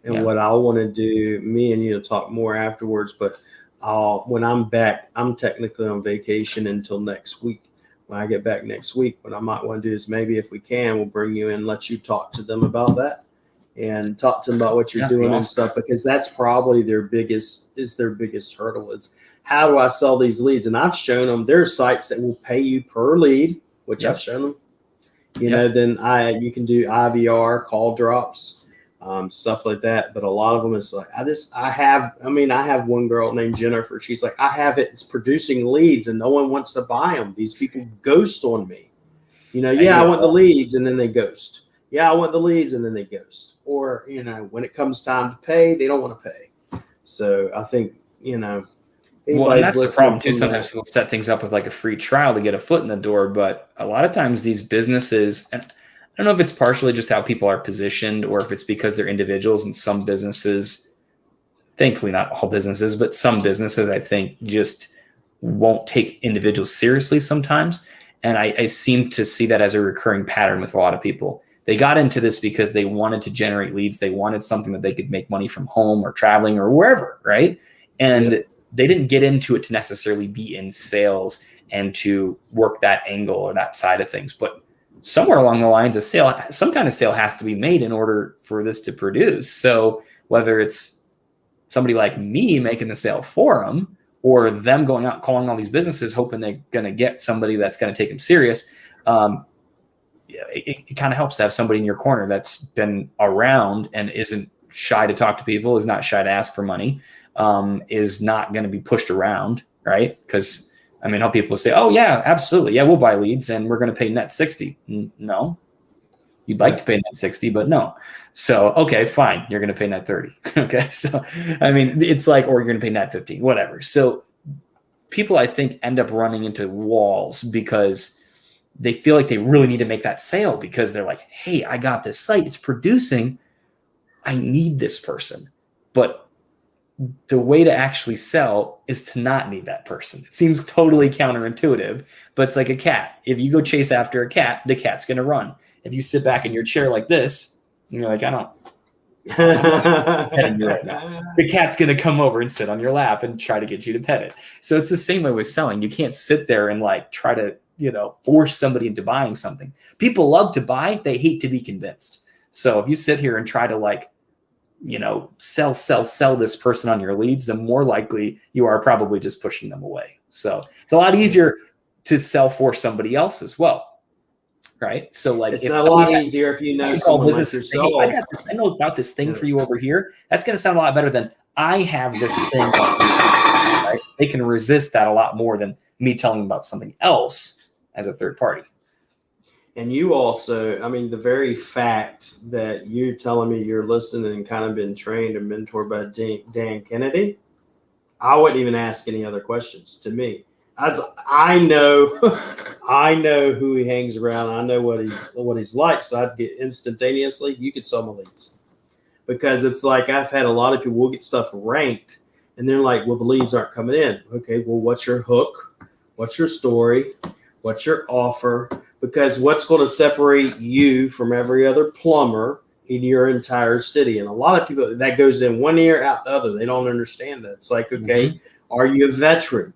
And what I want to do, me and you to talk more afterwards, but when I'm back, I'm technically on vacation until next week. When I get back next week, what I might want to do is maybe if we can, we'll bring you in, let you talk to them about that and talk to them about what you're doing and stuff, because that's probably their biggest hurdle is, how do I sell these leads? And I've shown them there are sites that will pay you per lead, which I've shown them, you know, then you can do IVR, call drops, stuff like that. But a lot of them is like, I have one girl named Jennifer. She's like, it's producing leads and no one wants to buy them. These people ghost on me. You know, I want the leads and then they ghost. I want the leads and then they ghost. Or, you know, when it comes time to pay, they don't want to pay. So I think, you know, well, and that's the problem too. Sometimes people set things up with like a free trial to get a foot in the door, but a lot of times these businesses, and I don't know if it's partially just how people are positioned or if it's because they're individuals, and some businesses, thankfully not all businesses, but some businesses I think just won't take individuals seriously sometimes. And I seem to see that as a recurring pattern with a lot of people. They got into this because they wanted to generate leads. They wanted something that they could make money from home or traveling or wherever, right? And they didn't get into it to necessarily be in sales and to work that angle or that side of things. But somewhere along the lines, some kind of sale has to be made in order for this to produce. So whether it's somebody like me making the sale for them or them going out calling all these businesses, hoping they're going to get somebody that's going to take them serious, it kind of helps to have somebody in your corner that's been around and isn't shy to talk to people, is not shy to ask for money, is not going to be pushed around, right? Because I mean, how people say, "Oh yeah, absolutely, yeah, we'll buy leads and we're going to pay net 60." No, you'd like to pay net 60, but no. So okay, fine, you're going to pay net 30. Okay, so I mean, it's like, or you're going to pay net 15, whatever. So people, I think, end up running into walls because they feel like they really need to make that sale because they're like, "Hey, I got this site, it's producing, I need this person," but the way to actually sell is to not need that person. It seems totally counterintuitive, but it's like a cat. If you go chase after a cat, the cat's going to run. If you sit back in your chair like this, and you're like, I don't petting you right now, the cat's going to come over and sit on your lap and try to get you to pet it. So it's the same way with selling. You can't sit there and like try to, you know, force somebody into buying something. People love to buy. They hate to be convinced. So if you sit here and try to like, you know, sell this person on your leads, the more likely you are probably just pushing them away. So it's a lot easier to sell for somebody else as well, right? So like, it's a lot easier if you know someone like yourself. Hey, I know about this thing for you over here. That's going to sound a lot better than I have this thing. Right? They can resist that a lot more than me telling them about something else as a third party. And you also, I mean, the very fact that you're telling me you're listening and kind of been trained and mentored by Dan Kennedy, I wouldn't even ask any other questions to me. As I know who he hangs around. I know what he's like. So I'd get instantaneously, you could sell my leads. Because it's like I've had a lot of people will get stuff ranked and they're like, well, the leads aren't coming in. Okay, well, what's your hook? What's your story? What's your offer? Because what's going to separate you from every other plumber in your entire city? And a lot of people, that goes in one ear, out the other. They don't understand that. It's like, okay, are you a veteran?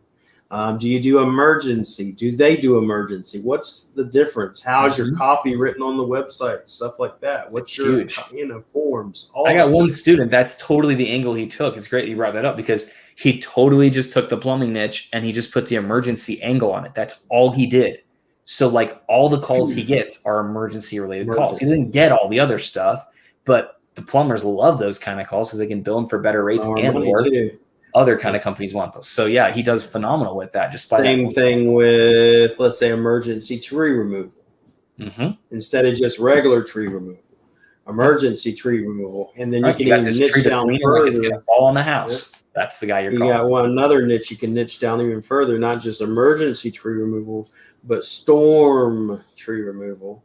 Do you do emergency? Do they do emergency? What's the difference? How's your copy written on the website? Stuff like that. What's your, forms? I got one student. That's totally the angle he took. It's great you brought that up because he totally just took the plumbing niche and he just put the emergency angle on it. That's all he did. So like all the calls he gets are emergency related calls. He didn't get all the other stuff, but the plumbers love those kind of calls because they can bill them for better rates and more. Other kind of companies want those. So yeah, he does phenomenal with that. Just same thing with, let's say, emergency tree removal. Instead of just regular tree removal, emergency tree removal. And then you can even niche down further. Like it's going to fall on the house. That's the guy you're calling. You got another niche you can niche down even further, not just emergency tree removal, but storm tree removal,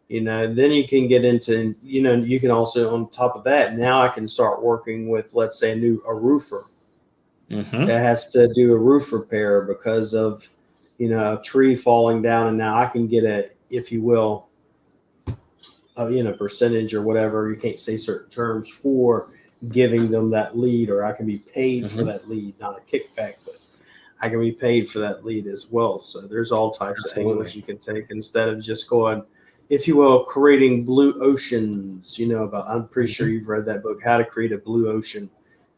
then you can get into, you can also, on top of that, now I can start working with, let's say, a roofer that has to do a roof repair because of, a tree falling down. And now I can get a, if you will, percentage or whatever. You can't say certain terms for giving them that lead, or I can be paid for that lead, not a kickback, but I can be paid for that lead as well. So there's all types of angles you can take instead of just going, if you will, creating blue oceans. I'm pretty sure you've read that book, How to Create a Blue Ocean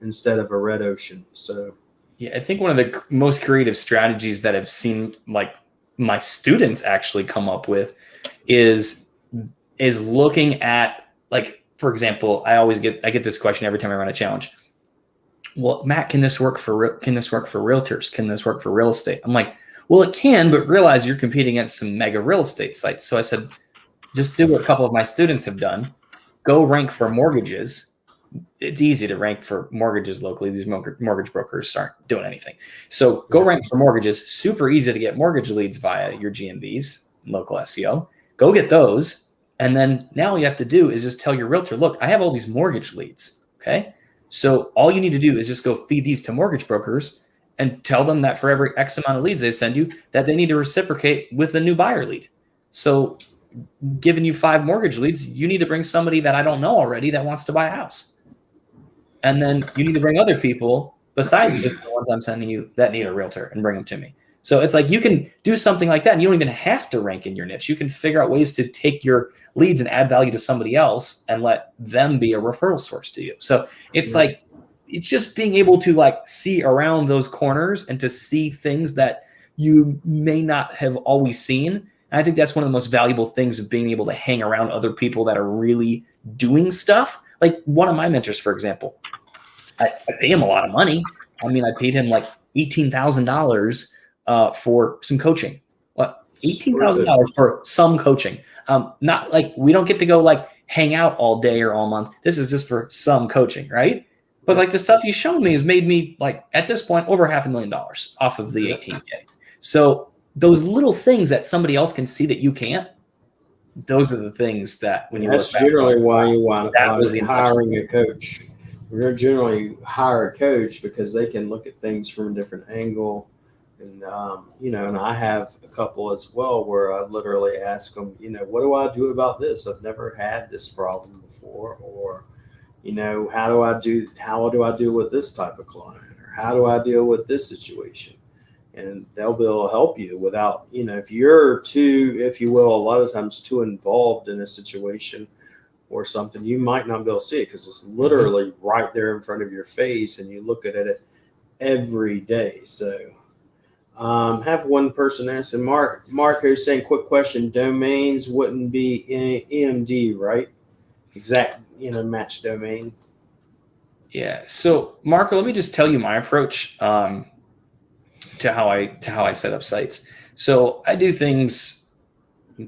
Instead of a Red Ocean. So yeah, I think one of the most creative strategies that I've seen like my students actually come up with is looking at, like, for example, I get this question every time I run a challenge. Well, Matt, can this work for realtors? Can this work for real estate? I'm like, well, it can, but realize you're competing against some mega real estate sites. So I said, just do what a couple of my students have done. Go rank for mortgages. It's easy to rank for mortgages locally. These mortgage brokers aren't doing anything. So go rank for mortgages. Super easy to get mortgage leads via your GMBs, local SEO. Go get those. And then now all you have to do is just tell your realtor, look, I have all these mortgage leads. Okay. So all you need to do is just go feed these to mortgage brokers and tell them that for every X amount of leads they send you, that they need to reciprocate with a new buyer lead. So giving you 5 mortgage leads, you need to bring somebody that I don't know already that wants to buy a house. And then you need to bring other people besides just the ones I'm sending you that need a realtor and bring them to me. So it's like you can do something like that and you don't even have to rank in your niche. You can figure out ways to take your leads and add value to somebody else and let them be a referral source to you. So it's like, it's just being able to like see around those corners and to see things that you may not have always seen. And I think that's one of the most valuable things of being able to hang around other people that are really doing stuff. Like one of my mentors, for example, I pay him a lot of money. I mean, I paid him like $18,000 for some coaching. What? $18,000 for some coaching. Not like we don't get to go like hang out all day or all month. This is just for some coaching, right? But like the stuff you showed me has made me like at this point over $500,000 off of the 18K. So those little things that somebody else can see that you can't, those are the things that when you that's generally why you want to hiring a coach. We're going to generally hire a coach because they can look at things from a different angle. And, and I have a couple as well where I literally ask them, what do I do about this? I've never had this problem before. Or, how do I deal with this type of client? Or how do I deal with this situation? And they'll be able to help you without, if you're too, if you will, a lot of times too involved in a situation or something, you might not be able to see it because it's literally right there in front of your face and you look at it every day. So have one person asking, Mark who's saying, quick question, domains wouldn't be EMD, right? Exact, match domain. Yeah. So Marco, let me just tell you my approach to how I set up sites. So I do things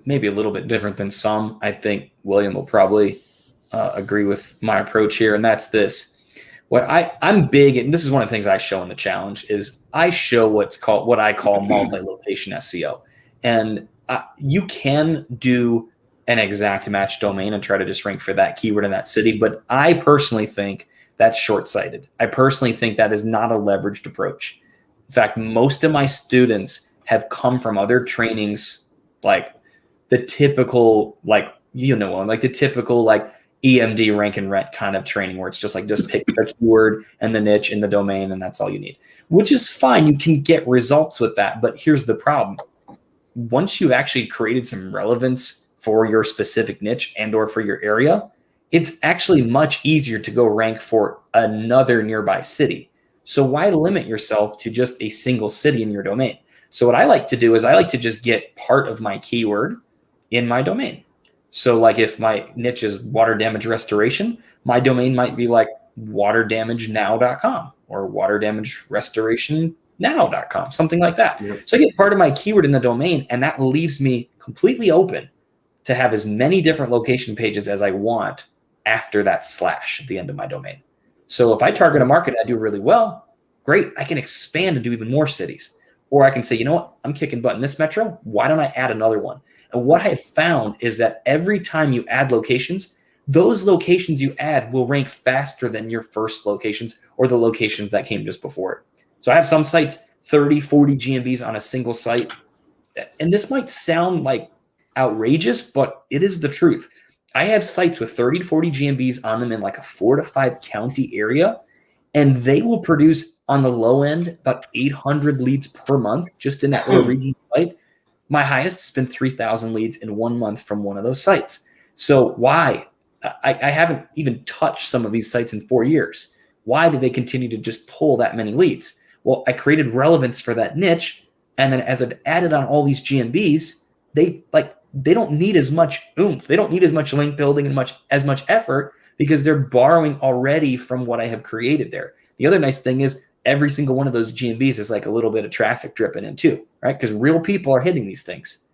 maybe a little bit different than some. I think William will probably agree with my approach here, and that's this. I'm big, and this is one of the things I show in the challenge, is I show what I call multi-location SEO. And you can do an exact match domain and try to just rank for that keyword in that city, but I personally think that's short-sighted. I personally think that is not a leveraged approach. In fact, most of my students have come from other trainings, like the typical, the typical EMD rank and rent kind of training where it's just like, just pick the keyword and the niche and the domain and that's all you need, which is fine. You can get results with that. But here's the problem. Once you've actually created some relevance for your specific niche and or for your area, it's actually much easier to go rank for another nearby city. So why limit yourself to just a single city in your domain? So what I like to do is I like to just get part of my keyword in my domain. So like if my niche is water damage restoration, my domain might be like waterdamagenow.com or waterdamagerestorationnow.com, something like that. Yep. So I get part of my keyword in the domain, and that leaves me completely open to have as many different location pages as I want after that slash at the end of my domain. So if I target a market and I do really well, great, I can expand and do even more cities. Or I can say, you know what, I'm kicking butt in this metro. Why don't I add another one? And what I have found is that every time you add locations, those locations you add will rank faster than your first locations or the locations that came just before it. So I have some sites, 30, 40 GMBs on a single site. And this might sound like outrageous, but it is the truth. I have sites with 30 to 40 GMBs on them in like a 4 to 5 county area, and they will produce on the low end about 800 leads per month just in that little region site. My highest has been 3,000 leads in 1 month from one of those sites. So why? I haven't even touched some of these sites in 4 years. Why do they continue to just pull that many leads? Well, I created relevance for that niche, and then as I've added on all these GMBs, they don't need as much oomph. They don't need as much link building and as much effort because they're borrowing already from what I have created there. The other nice thing is every single one of those GMBs is like a little bit of traffic dripping in too, right? Because real people are hitting these things.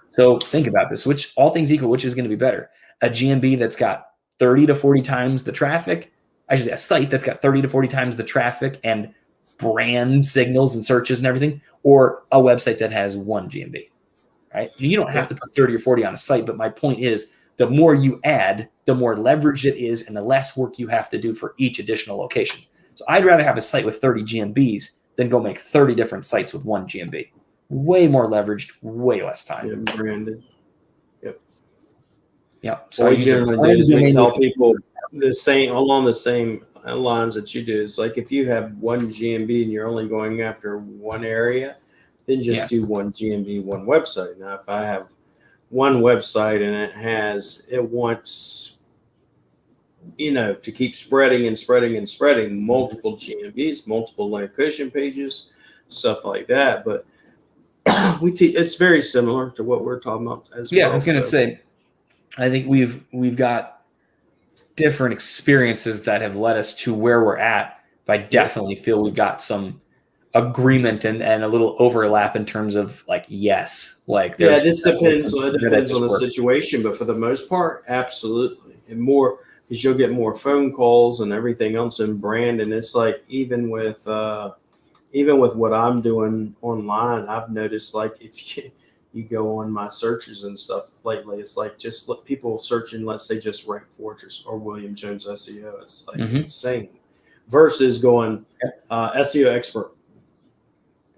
So think about this, which all things equal, which is going to be better? A GMB that's got 30 to 40 times the traffic, actually a site that's got 30 to 40 times the traffic and brand signals and searches and everything, or a website that has 1 GMB, right? You don't have to put 30 or 40 on a site, but my point is the more you add, the more leverage it is and the less work you have to do for each additional location. So I'd rather have a site with 30 GMBs than go make 30 different sites with 1 GMB. Way more leveraged, way less time. Yeah, branded. Yep. Yep. So we generally do is we tell people the same along the same lines that you do. It's like if you have 1 GMB and you're only going after one area, then just do 1 GMB, 1 website. Now, if I have 1 website and it wants, to keep spreading and spreading and spreading, multiple GMBs, multiple location pages, stuff like that. But we teach. It's very similar to what we're talking about as well. Yeah, I was going to say, I think we've got different experiences that have led us to where we're at. But I definitely feel we've got some agreement and a little overlap in terms of this depends on the situation, but for the most part, absolutely, and more because you'll get more phone calls and everything else in brand, and it's like even with what I'm doing online, I've noticed if you go on my searches and stuff lately, it's like just let people searching, let's say just Rank Fortress or William Jones SEO. It's insane versus going SEO expert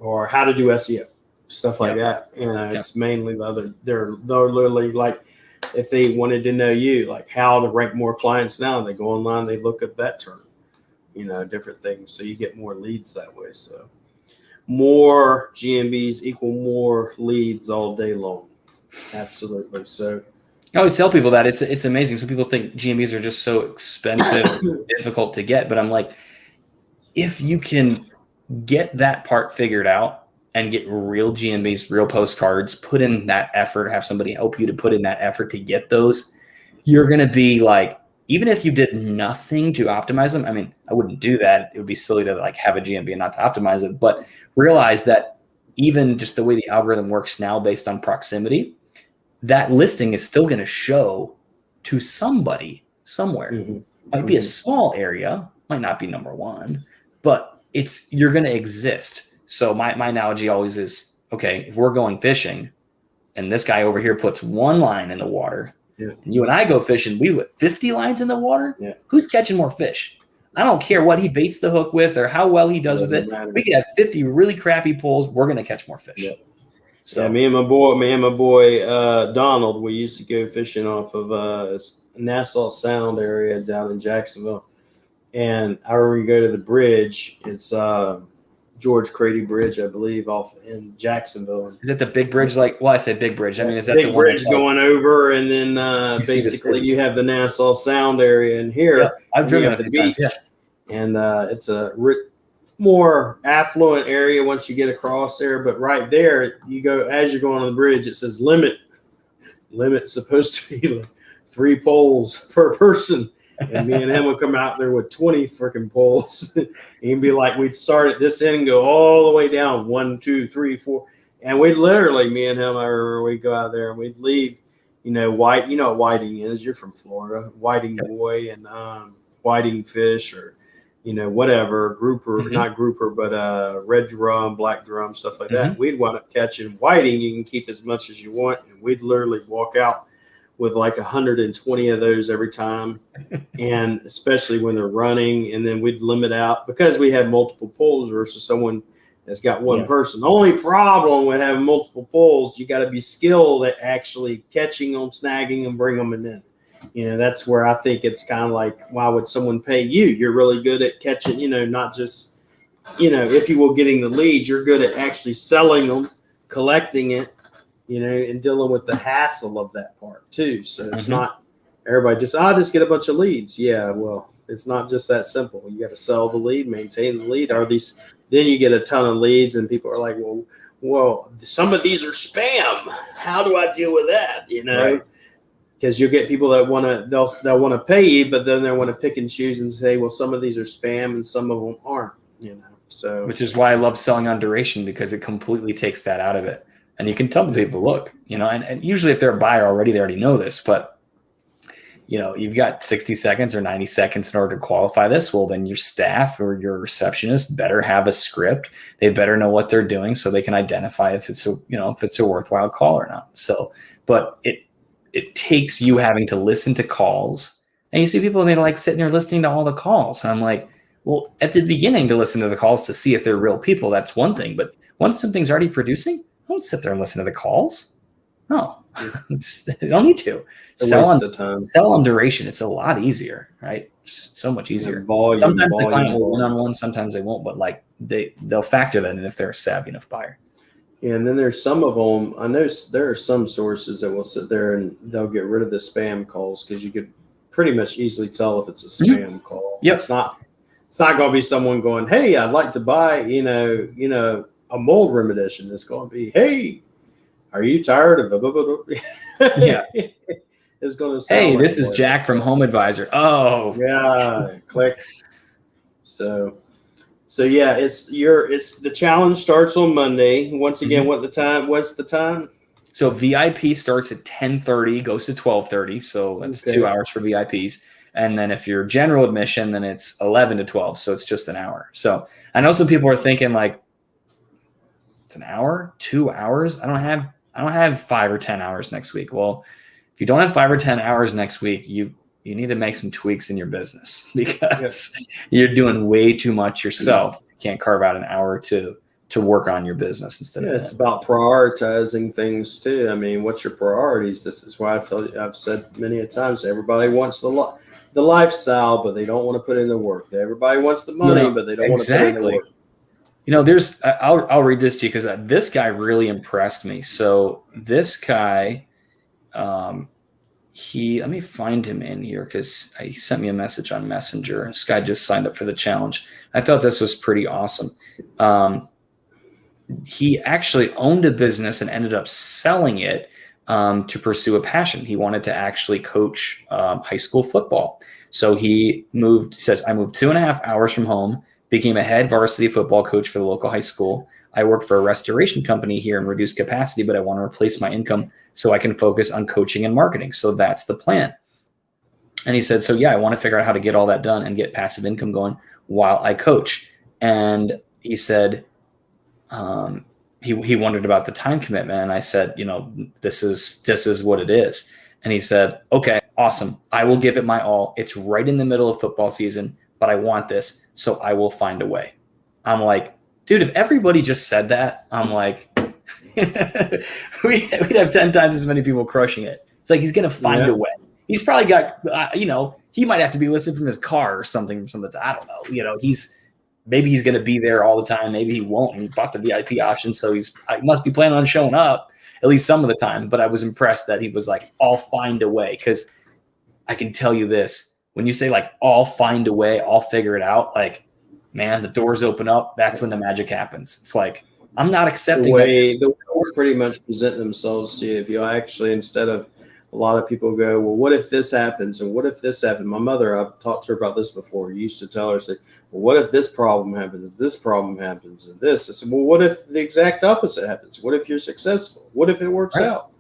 or how to do SEO, stuff like that. It's mainly the other. They're literally like if they wanted to know how to rank more clients now, they go online, they look at that term, different things. So you get more leads that way. So more GMBs equal more leads all day long. Absolutely. So I always tell people that it's amazing. Some people think GMBs are just so expensive and so difficult to get, but I'm like, if you can get that part figured out and get real GMBs, real postcards, put in that effort, have somebody help you to put in that effort to get those, you're going to be even if you did nothing to optimize them, I mean, I wouldn't do that. It would be silly to have a GMB and not to optimize it, but realize that even just the way the algorithm works now based on proximity, that listing is still going to show to somebody somewhere. Might be a small area, might not be number 1, but you're going to exist. So my analogy always is, okay, if we're going fishing and this guy over here puts 1 line in the water, and you and I go fishing, we put 50 lines in the water, who's catching more fish? I don't care what he baits the hook with or how well he does with it. We could have 50 really crappy poles. We're going to catch more fish. So me and my boy Donald, we used to go fishing off of Nassau Sound area down in Jacksonville. And I remember you go to the bridge. It's George Crady Bridge, I believe, off in Jacksonville. Is it the big bridge? I say big bridge. I mean, is that big the one bridge going over, and then basically you have the Nassau Sound area in here. I've driven it a few times. And it's a more affluent area once you get across there. But right there, you go as you're going on the bridge, it says limit. Limit's supposed to be 3 poles per person. And me and him would come out there with 20 freaking poles. And be like, we'd start at this end and go all the way down 1, 2, 3, 4. And we'd literally, me and him, I remember we'd go out there and we'd leave, white, what whiting is. You're from Florida, whiting boy and whiting fish or, whatever, grouper, Mm-hmm. not grouper, but red drum, black drum, stuff like that. Mm-hmm. We'd wind up catching whiting. You can keep as much as you want. And we'd literally walk out with like 120 of those every time. And especially when they're running, and then we'd limit out because we had multiple pulls versus someone that's got one person. The only problem with having multiple pulls, you got to be skilled at actually catching them, snagging them, bring them in. That's where I think it's kind of like, why would someone pay you? You're really good at catching, not just, if you will, getting the leads. You're good at actually selling them, collecting it, and dealing with the hassle of that part too. So it's not everybody just, I'll just get a bunch of leads. Yeah, well, it's not just that simple. You got to sell the lead, maintain the lead. Then you get a ton of leads, and people are like, well, some of these are spam. How do I deal with that? Right. Because you'll get people that they'll want to pay you, but then they want to pick and choose and say, well, some of these are spam and some of them aren't. So which is why I love selling on duration, because it completely takes that out of it. And you can tell the people, look, and usually if they're a buyer already, they already know this, but you've got 60 seconds or 90 seconds in order to qualify this. Well, then your staff or your receptionist better have a script. They better know what they're doing so they can identify if it's a worthwhile call or not. So, but it takes you having to listen to calls, and you see people, they like sitting there listening to all the calls. And I'm like, well, at the beginning to listen to the calls to see if they're real people, that's one thing. But once something's already producing, don't sit there and listen to the calls. No, you don't need to. Sell on duration. It's a lot easier, right? It's just so much easier. Sometimes the client will win on one, sometimes they won't, but like they'll factor that in if they're a savvy enough buyer. Yeah, and then there's some of them. I know there are some sources that will sit there and they'll get rid of the spam calls because you could pretty much easily tell if it's a spam call. Yep. It's not going to be someone going, hey, I'd like to buy, a mold remediation. It's going to be, hey, are you tired of blah, blah, blah? Yeah. It's going to say, hey, this is Jack from Home Advisor. Oh, yeah, click. So yeah, it's the challenge starts on Monday. Once again, what's the time? So VIP starts at 10:30, goes to 12:30. So that's 2 hours for VIPs. And then if you're general admission, then it's 11 to 12. So it's just an hour. So I know some people are thinking like, it's an hour, 2 hours. I don't have 5 or 10 hours next week. Well, if you don't have 5 or 10 hours next week, you need to make some tweaks in your business because you're doing way too much yourself. You can't carve out an hour to work on your business instead of it's about prioritizing things too. I mean, what's your priorities? This is why I've said many a times, everybody wants the lifestyle, but they don't want to put in the work. Everybody wants the money, but they don't want to put in the work. I'll read this to you because this guy really impressed me. So this guy, let me find him in here because he sent me a message on Messenger. This guy just signed up for the challenge. I thought this was pretty awesome. He actually owned a business and ended up selling it to pursue a passion. He wanted to actually coach high school football. So he says, I moved 2.5 hours from home, became a head varsity football coach for the local high school. I work for a restoration company here in reduced capacity, but I want to replace my income so I can focus on coaching and marketing. So that's the plan. And he said, so yeah, I want to figure out how to get all that done and get passive income going while I coach. And he said, he wondered about the time commitment. And I said, this is what it is. And he said, okay, awesome. I will give it my all. It's right in the middle of football season, but I want this, so I will find a way. I'm like, dude, if everybody just said that, I'm like, we'd have 10 times as many people crushing it. It's like he's going to find a way. He's probably got, he might have to be listening from his car or something. I don't know. Maybe he's going to be there all the time. Maybe he won't. He bought the VIP option, so he must be planning on showing up at least some of the time. But I was impressed that he was like, I'll find a way. Because I can tell you this, when you say like, I'll find a way, I'll figure it out, like, man, the doors open up. That's when the magic happens. It's like, I'm not accepting the way pretty much present themselves to you. If you actually, instead of, a lot of people go, well, what if this happens? And what if this happens? My mother, I've talked to her about this before. Used to tell her, say, well, what if this problem happens? This problem happens and this. I said, well, what if the exact opposite happens? What if you're successful? What if it works out?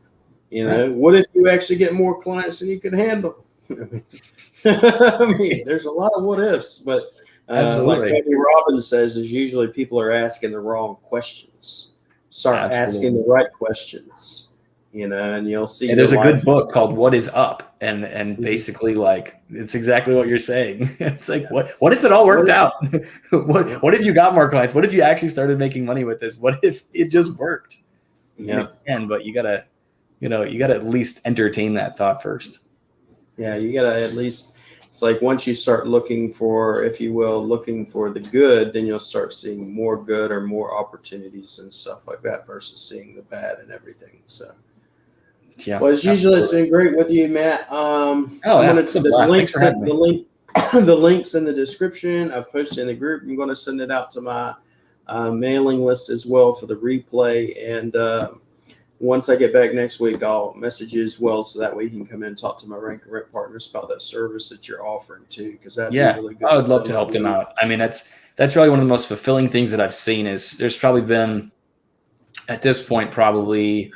What if you actually get more clients than you can handle? I mean, there's a lot of what ifs, but Like Absolutely. Tony Robbins says, is usually people are asking the wrong questions. Start asking Absolutely. the right questions, and you'll see And your there's a good life. book called What is Up? And Mhm. basically like it's exactly what you're saying. It's like what if it all What worked is, out? yeah. What if you got more clients? What if you actually started making money with this? What if it just worked? And Yeah. it can, but you gotta at least entertain that thought first. Yeah, you gotta at least. It's like once you start looking for, if you will, looking for the good, then you'll start seeing more good or more opportunities and stuff like that versus seeing the bad and everything. So, Yeah, well, as usual, it's absolutely. been great with you, Matt. Oh I'm yeah, gonna it's a the blast. Thanks links for having the me. link the links in the description. I've posted in the group. I'm going to send it out to my mailing list as well for the replay. And once I get back next week, I'll message you as well, so that way you can come in and talk to my rank and rent partners about that service that you're offering too, because that'd be Yeah, really good I for would love them, to I help them believe. out. I mean, that's really one of the most fulfilling things that I've seen is there's probably been at this point probably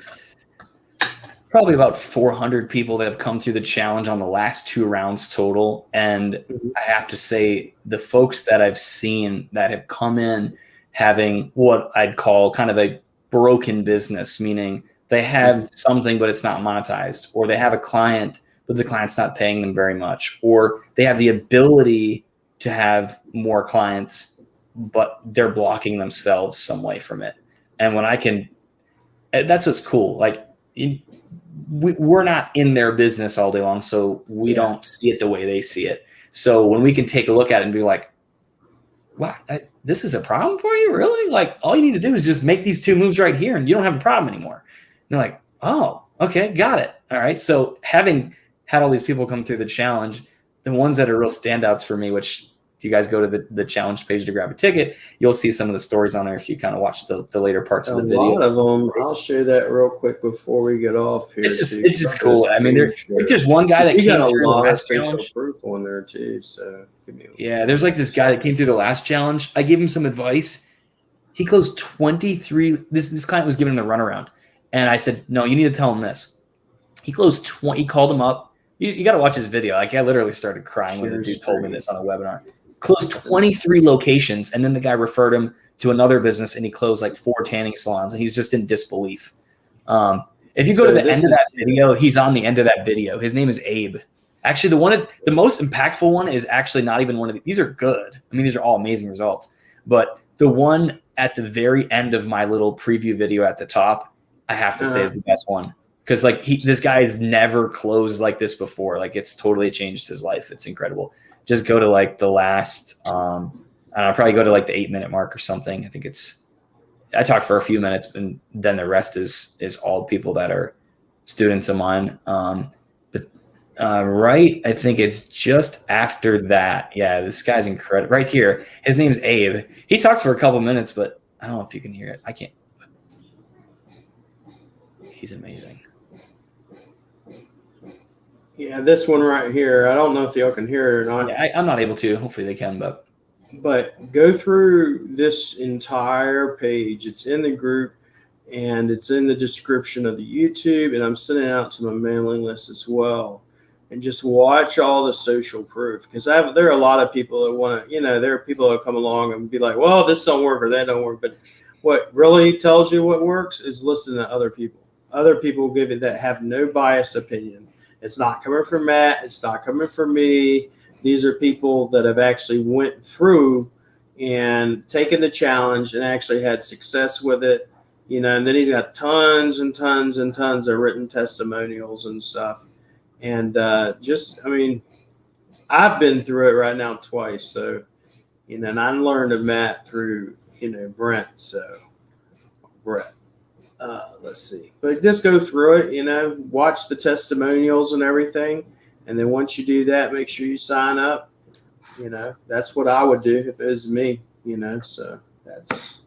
about 400 people that have come through the challenge on the last 2 rounds total. And Mhm. I have to say, the folks that I've seen that have come in having what I'd call kind of a broken business, meaning they have something, but it's not monetized, or they have a client, but the client's not paying them very much, or they have the ability to have more clients, but they're blocking themselves some way from it. And when I can, that's what's cool. Like, we're not in their business all day long, so we Yeah. don't see it the way they see it. So when we can take a look at it and be like, wow, this is a problem for you? Really? Like, all you need to do is just make these 2 moves right here and you don't have a problem anymore. And they're like, oh, okay, got it. All right. So having had all these people come through the challenge, the ones that are real standouts for me, which if you guys go to the challenge page to grab a ticket, you'll see some of the stories on there if you kind of watch the later parts A of the video. lot of them. I'll share that real quick before we get off here too. It's just cool. I mean, there's one guy that You got came a through the lot of last facial challenge. proof on there too. So give me Yeah, there's like this guy that came through the last challenge. I gave him some advice. He closed 23. This client was giving him the runaround, and I said, no, you need to tell him this. He closed 20. He called him up. You got to watch his video. Like, I literally started crying when the dude told me this on a webinar. Closed 23 locations, and then the guy referred him to another business, and he closed like 4 tanning salons, and he was just in disbelief. If you go to the end of that video, he's on the end of that video. His name is Abe. Actually, the most impactful one is actually not even one of these are good. I mean, these are all amazing results. But the one at the very end of my little preview video at the top, I have to say is the best one. Because like this guy's never closed like this before. Like, it's totally changed his life. It's incredible. Just go to like the last I'll probably go to like the 8-minute mark or something. I think I talked for a few minutes, and then the rest is all people that are students of mine. Right, I think it's just after that. Yeah, this guy's incredible. Right here, his name's Abe. He talks for a couple minutes, but I don't know if you can hear it. I can't. He's amazing. Yeah, this one right here. I don't know if y'all can hear it or not. Yeah, I'm not able to. Hopefully they can, but go through this entire page. It's in the group, and it's in the description of the YouTube, and I'm sending it out to my mailing list as well. And just watch all the social proof, because there are a lot of people that want to, there are people that come along and be like, well, this don't work or that don't work. But what really tells you what works is listen to other people. Other people give it that have no biased opinion. It's not coming from Matt. It's not coming from me. These are people that have actually went through and taken the challenge and actually had success with it. And then he's got tons and tons and tons of written testimonials and stuff. And I've been through it right now twice. So, and I learned of Matt through, Brent. So, Brett. Let's see. But just go through it, watch the testimonials and everything. And then once you do that, make sure you sign up. That's what I would do if it was me, so that's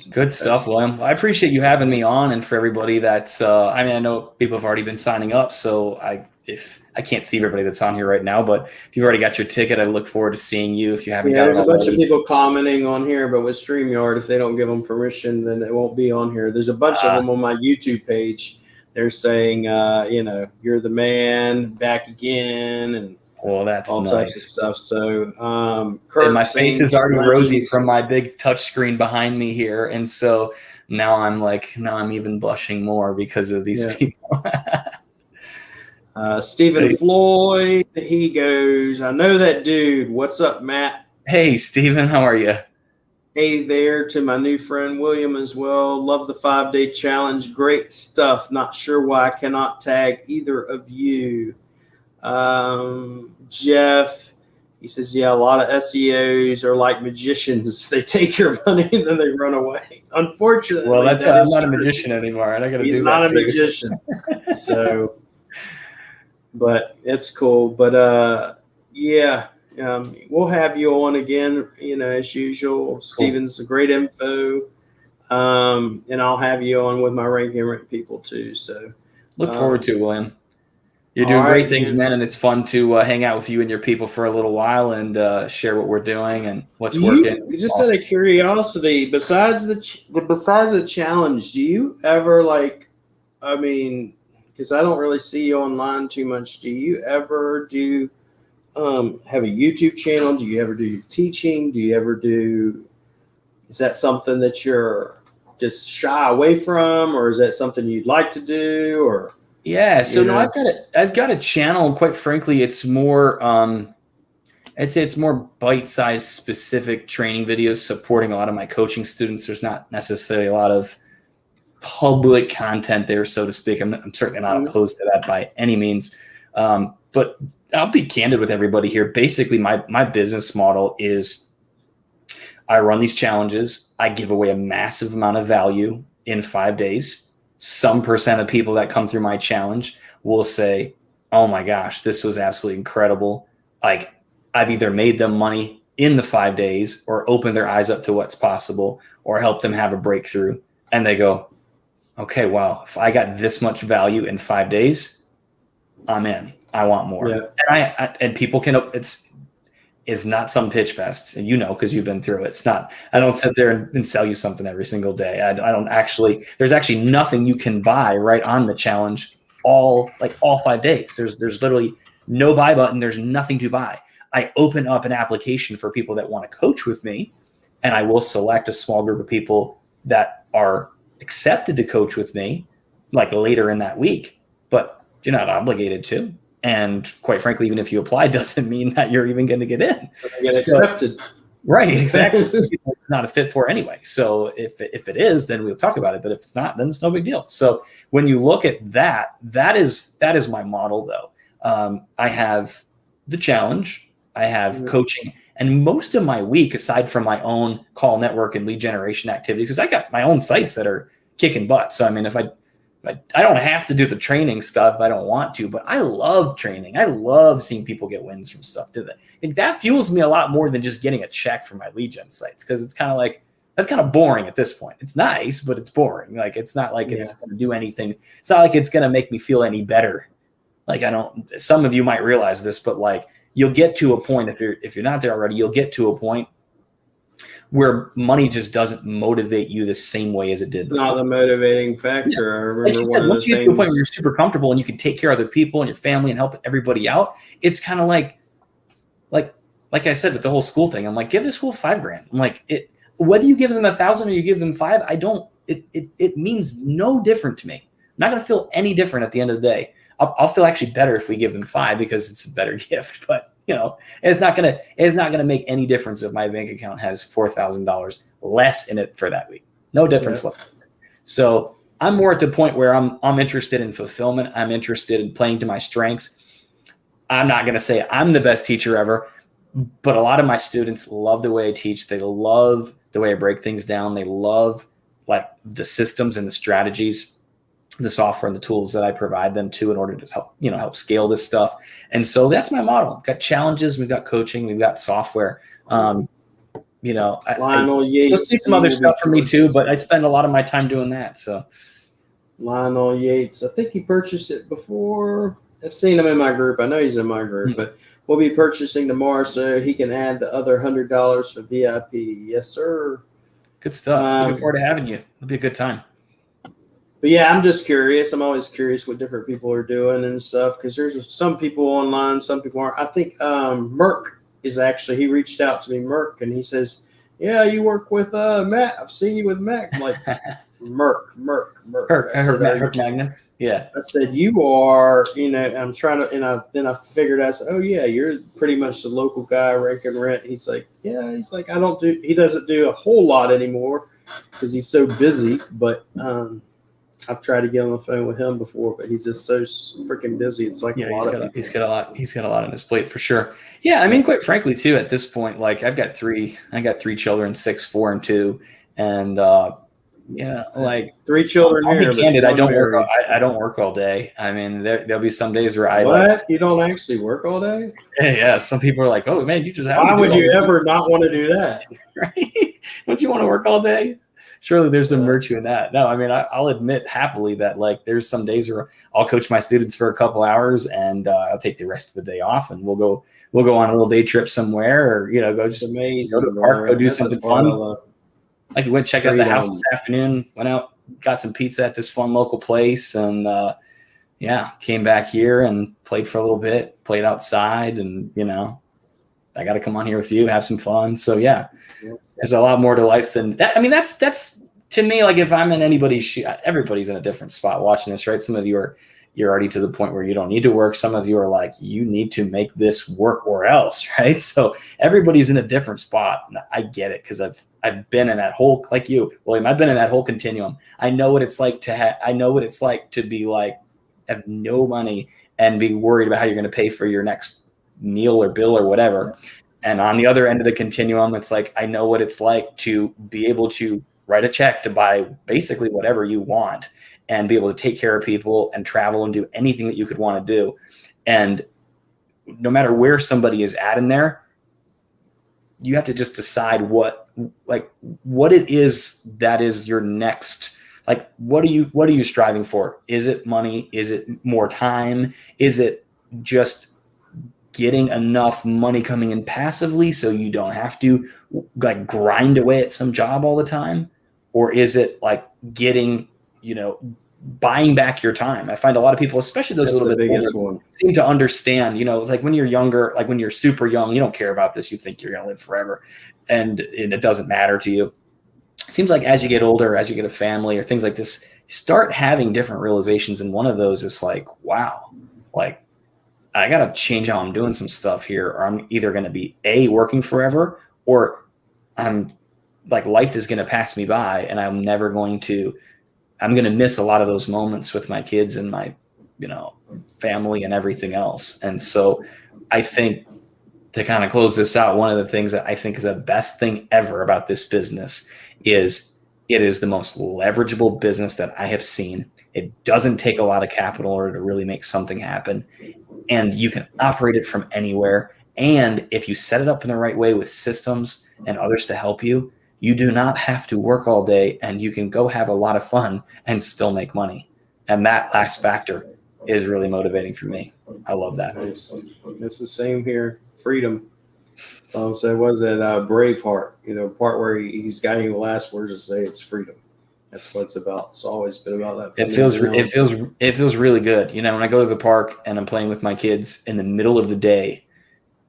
good stuff, William. I appreciate you having me on, and for everybody that's, I know people have already been signing up, so if I can't see everybody that's on here right now, but if you've already got your ticket, I look forward to seeing you. If you haven't got it already. There's a bunch of people commenting on here, but with StreamYard, if they don't give them permission, then it won't be on here. There's a bunch of them on my YouTube page. They're saying, you're the man, back again, and Well, that's all types of nice. stuff. So, And my face is already rosy from my big touch screen behind me here, and so now I'm even blushing more because of these people. Stephen Floyd, he goes, I know that dude. What's up, Matt? Hey, Stephen, how are you? Hey there to my new friend William as well. Love the 5-day challenge. Great stuff. Not sure why I cannot tag either of you. Jeff, he says, yeah, a lot of SEOs are like magicians. They take your money and then they run away. Unfortunately, well, I'm not a magician anymore, and I got to do that. He's not a magician. So, but it's cool. But yeah. We'll have you on again, as usual. Cool. Steven's a great info. And I'll have you on with my rank and rent people too. So look forward to it, William. You're doing great things, man, and it's fun to hang out with you and your people for a little while and share what we're doing and what's working. Just awesome. Out of curiosity, besides the challenge, do you ever because I don't really see you online too much, do you ever have a YouTube channel? Do you ever do teaching? Is that something that you're just shy away from, or is that something you'd like to do? Or so no, I've got a channel. Quite frankly, it's more I'd say it's more bite-sized specific training videos supporting a lot of my coaching students. There's not necessarily a lot of public content there, so to speak. I'm certainly not opposed to that by any means, but I'll be candid with everybody here. Basically, my business model is I run these challenges. I give away a massive amount of value in 5 days. Some percent of people that come through my challenge will say, oh my gosh, this was absolutely incredible. Like, I've either made them money in the 5 days or opened their eyes up to what's possible or helped them have a breakthrough. And they go, okay, wow, if I got this much value in 5 days, I'm in. I want more. Yeah. And people can, it's not some pitch fest, and because you've been through it. It's not, I don't sit there and sell you something every single day. I don't actually, there's actually nothing you can buy right on the challenge all 5 days. There's literally no buy button. There's nothing to buy. I open up an application for people that want to coach with me, and I will select a small group of people that are accepted to coach with me later in that week, but you're not obligated to. And quite frankly, even if you apply, doesn't mean that you're even going to get in. Get accepted. Right, exactly. So it's not a fit for anyway. So if it is, then we'll talk about it. But if it's not, then it's no big deal. So when you look at that is my model, though. I have the challenge, I have coaching, and most of my week, aside from my own call network and lead generation activity, because I got my own sites that are kicking butt. So I mean, if I don't have to do the training stuff if I don't want to, but I love training. I love seeing people get wins from stuff. That fuels me a lot more than just getting a check from my lead gen sites, because it's kind of that's kind of boring at this point. It's nice, but it's boring. It's not like it's going to do anything. It's not like it's going to make me feel any better. Some of you might realize this, but you'll get to a point, if you're not there already, you'll get to a point where money just doesn't motivate you the same way as it did before. Not the motivating factor. Yeah. I remember once you get to a point where you're super comfortable and you can take care of other people and your family and help everybody out, it's kind of like I said with the whole school thing. I'm like, give the school $5,000. I'm like, whether you give them 1,000 or you give them 5, it means no different to me. I'm not going to feel any different at the end of the day. I'll feel actually better if we give them 5 because it's a better gift, but it's not gonna make any difference if my bank account has $4,000 less in it for that week. No difference whatsoever. So I'm more at the point where I'm interested in fulfillment. I'm interested in playing to my strengths. I'm not gonna say I'm the best teacher ever, but a lot of my students love the way I teach. They love the way I break things down. They love the systems and the strategies, the software and the tools that I provide them to in order to help scale this stuff. And so that's my model. We've got challenges, we've got coaching, we've got software. Lionel Yates. You'll see some other stuff from me too, but I spend a lot of my time doing that. So Lionel Yates, I think he purchased it before. I've seen him in my group. I know he's in my group, but we'll be purchasing tomorrow so he can add the other $100 for VIP. Yes, sir. Good stuff. Looking forward to having you. It'll be a good time. But yeah, I'm just curious. I'm always curious what different people are doing and stuff because there's some people online, some people aren't. I think Merck is actually, he reached out to me, Merck, and he says, "Yeah, you work with Matt. I've seen you with Matt." I'm like, Merck. Herc Magnus. Yeah. I said, "You are, I'm trying to," and then I figured out, I said, "Oh yeah, you're pretty much the local guy raking rent." He's like, "Yeah," he's like, he doesn't do a whole lot anymore because he's so busy, but I've tried to get on the phone with him before, but he's just so freaking busy. It's like he's got a lot on his plate for sure. Yeah, I mean, quite frankly, too, at this point, like I've got three children, 6, 4, and 2, and like 3 children. I'll here, be candid. I don't work all day. I mean, there'll be some days where you don't actually work all day? Yeah, some people are like, "Oh man, you just have." Why would you ever not want to do that? Right? Don't you want to work all day? Surely there's some virtue in that. No, I mean, I'll admit happily that like there's some days where I'll coach my students for a couple hours and I'll take the rest of the day off and we'll go on a little day trip somewhere or go go to the park, go do something fun. Like we went check out the house this afternoon, went out, got some pizza at this fun local place, and came back here and played for a little bit, played outside, and I got to come on here with you, have some fun. So yeah, there's a lot more to life than that. I mean, that's to me, like if I'm in anybody's shoe, everybody's in a different spot watching this, right? Some of you you're already to the point where you don't need to work. Some of you are like, you need to make this work or else, right? So everybody's in a different spot. And I get it because I've been in that whole, like you, William, I've been in that whole continuum. I know what it's like to be like, have no money and be worried about how you're going to pay for your next meal or bill or whatever. And on the other end of the continuum, it's like, I know what it's like to be able to write a check to buy basically whatever you want and be able to take care of people and travel and do anything that you could want to do. And no matter where somebody is at in there, you have to just decide what it is that is your next, like, what are you striving for? Is it money? Is it more time? Is it just getting enough money coming in passively so you don't have to like grind away at some job all the time? Or is it like getting, buying back your time? I find a lot of people, especially those little bit older, seem to understand, it's like when you're younger, like when you're super young, you don't care about this. You think you're going to live forever and it doesn't matter to you. It seems like as you get older, as you get a family or things like this, you start having different realizations. And one of those is like, wow, like I got to change how I'm doing some stuff here, or I'm either going to be working forever, or I'm like, life is going to pass me by and I'm going to miss a lot of those moments with my kids and my, family and everything else. And so I think to kind of close this out, one of the things that I think is the best thing ever about this business is it is the most leverageable business that I have seen. It doesn't take a lot of capital in order to really make something happen. And you can operate it from anywhere. And if you set it up in the right way with systems and others to help you, you do not have to work all day and you can go have a lot of fun and still make money. And that last factor is really motivating for me. I love that. Nice. It's the same here. Freedom. So was that Braveheart, part where he's got any last words to say, it's freedom. That's what it's about. It's always been about that. It feels really good. When I go to the park and I'm playing with my kids in the middle of the day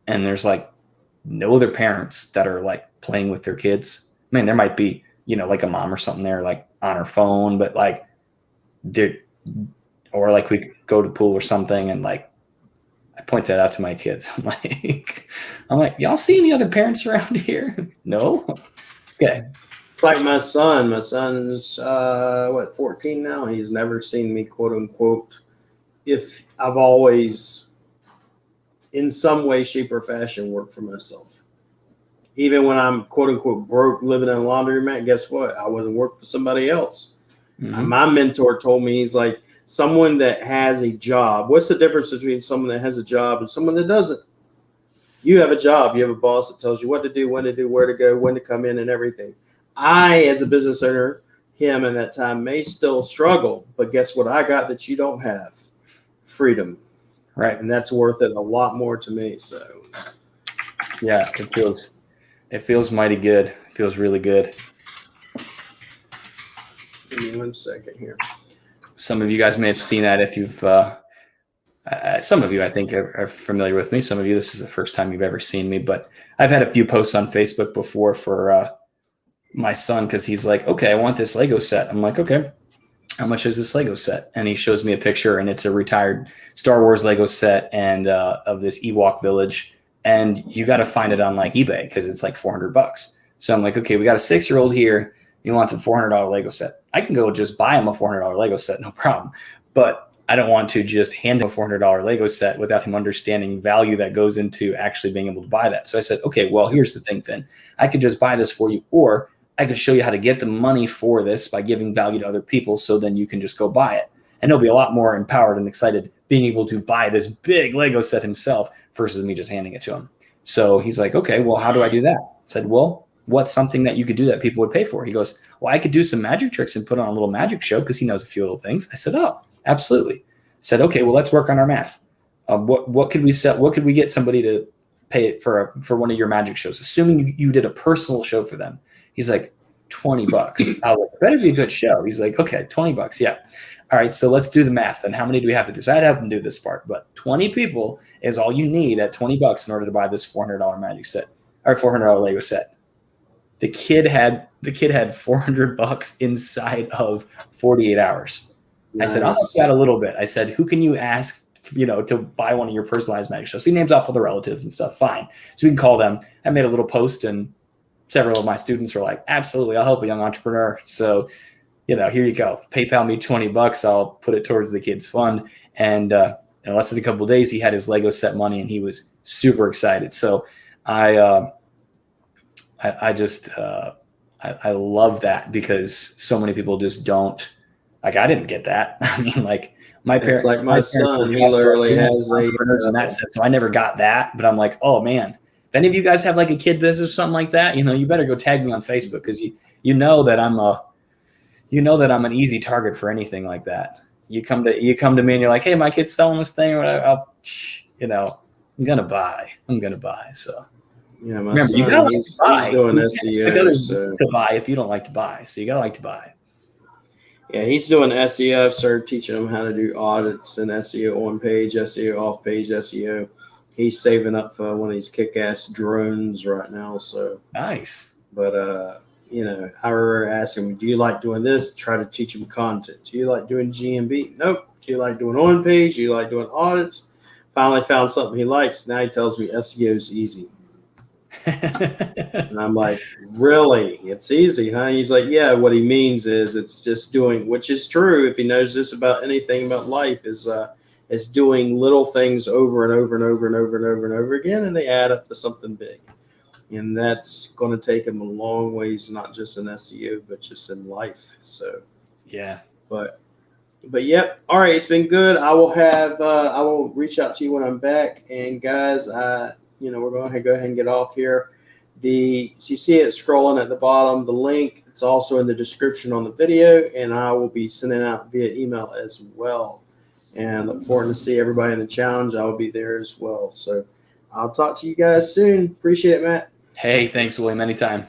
and there's like no other parents that are like playing with their kids. I mean, there might be, like a mom or something there, like on her phone, but like or like we go to pool or something. And like, I point that out to my kids. I'm like, y'all see any other parents around here? No. Okay. It's like my son. My son's 14 now. He's never seen me, quote unquote. If I've always, in some way, shape, or fashion, worked for myself. Even when I'm, quote unquote, broke, living in a laundromat, guess what? I wasn't working for somebody else. Mm-hmm. My mentor told me, he's like, someone that has a job. What's the difference between someone that has a job and someone that doesn't? You have a job. You have a boss that tells you what to do, when to do, where to go, when to come in, and everything. I, as a business owner, him in that time may still struggle, but guess what I got that you don't have? Freedom. Right. And that's worth it a lot more to me. So yeah, it feels mighty good. It feels really good. Give me 1 second here. some of you guys may have seen that if you've some of you, I think, are familiar with me. Some of you, this is the first time you've ever seen me, but I've had a few posts on Facebook before for my son, because he's like, okay, I want this Lego set. I'm like, okay, how much is this Lego set? And he shows me a picture, and it's a retired Star Wars Lego set and of this Ewok village. And you got to find it on like eBay because it's like $400. So I'm like, okay, we got a 6-year-old here. He wants a $400 Lego set. I can go just buy him a $400 Lego set, no problem. But I don't want to just hand him a $400 Lego set without him understanding value that goes into actually being able to buy that. So I said, okay, well, here's the thing, Finn. I could just buy this for you, or I could show you how to get the money for this by giving value to other people, so then you can just go buy it. And he'll be a lot more empowered and excited being able to buy this big Lego set himself versus me just handing it to him. So he's like, okay, well, how do I do that? I said, well, what's something that you could do that people would pay for? He goes, well, I could do some magic tricks and put on a little magic show, because he knows a few little things. I said, oh, absolutely. I said, okay, well, let's work on our math. What could we sell? What could we get somebody to pay for one of your magic shows, assuming you did a personal show for them? He's like, $20. I was like, better be a good show. He's like, okay, $20. Yeah. All right. So let's do the math. And how many do we have to do? So I'd help him do this part, but 20 people is all you need at $20 in order to buy this $400 magic set, or $400 Lego set. The kid had $400 inside of 48 hours. Nice. I said, I'll help you out a little bit. I said, who can you ask, to buy one of your personalized magic shows? So he names off all the relatives and stuff. Fine. So we can call them. I made a little post, and several of my students were like, absolutely, I'll help a young entrepreneur. So, here you go. PayPal me $20. I'll put it towards the kid's fund. And in less than a couple of days, he had his Lego set money, and he was super excited. So I love that, because so many people just don't, like, I didn't get that. I mean, like, my parents, like my son, he literally has entrepreneurs in that sense. So I never got that, but I'm like, oh man, if any of you guys have like a kid business or something like that, you better go tag me on Facebook, because you know that I'm an easy target for anything like that. You come to me and you're like, hey, my kid's selling this thing, or I'm gonna buy. So yeah, remember, you gotta like to buy. He's doing SEO to buy if you don't like to buy. So you gotta like to buy. Yeah, he's doing SEO. I've started teaching him how to do audits and SEO on page, SEO off page, SEO. He's saving up for one of these kick-ass drones right now. So nice. But I remember asking him, do you like doing this? Try to teach him content. Do you like doing GMB? Nope. Do you like doing on page? Do you like doing audits? Finally found something he likes. Now he tells me SEO is easy. And I'm like, really? It's easy, huh? He's like, yeah, what he means is it's just doing, which is true. If he knows this about anything about life, is doing little things over and over and over and over and over and over again, and they add up to something big. And that's going to take him a long ways, not just in SEO, but just in life. So, yeah. But yep. All right. It's been good. I will reach out to you when I'm back. And guys, we're going to go ahead and get off here. So you see it scrolling at the bottom, the link, it's also in the description on the video, and I will be sending out via email as well. And look forward to see everybody in the challenge. I will be there as well. So I'll talk to you guys soon. Appreciate it, Matt. Hey, thanks, William. Anytime.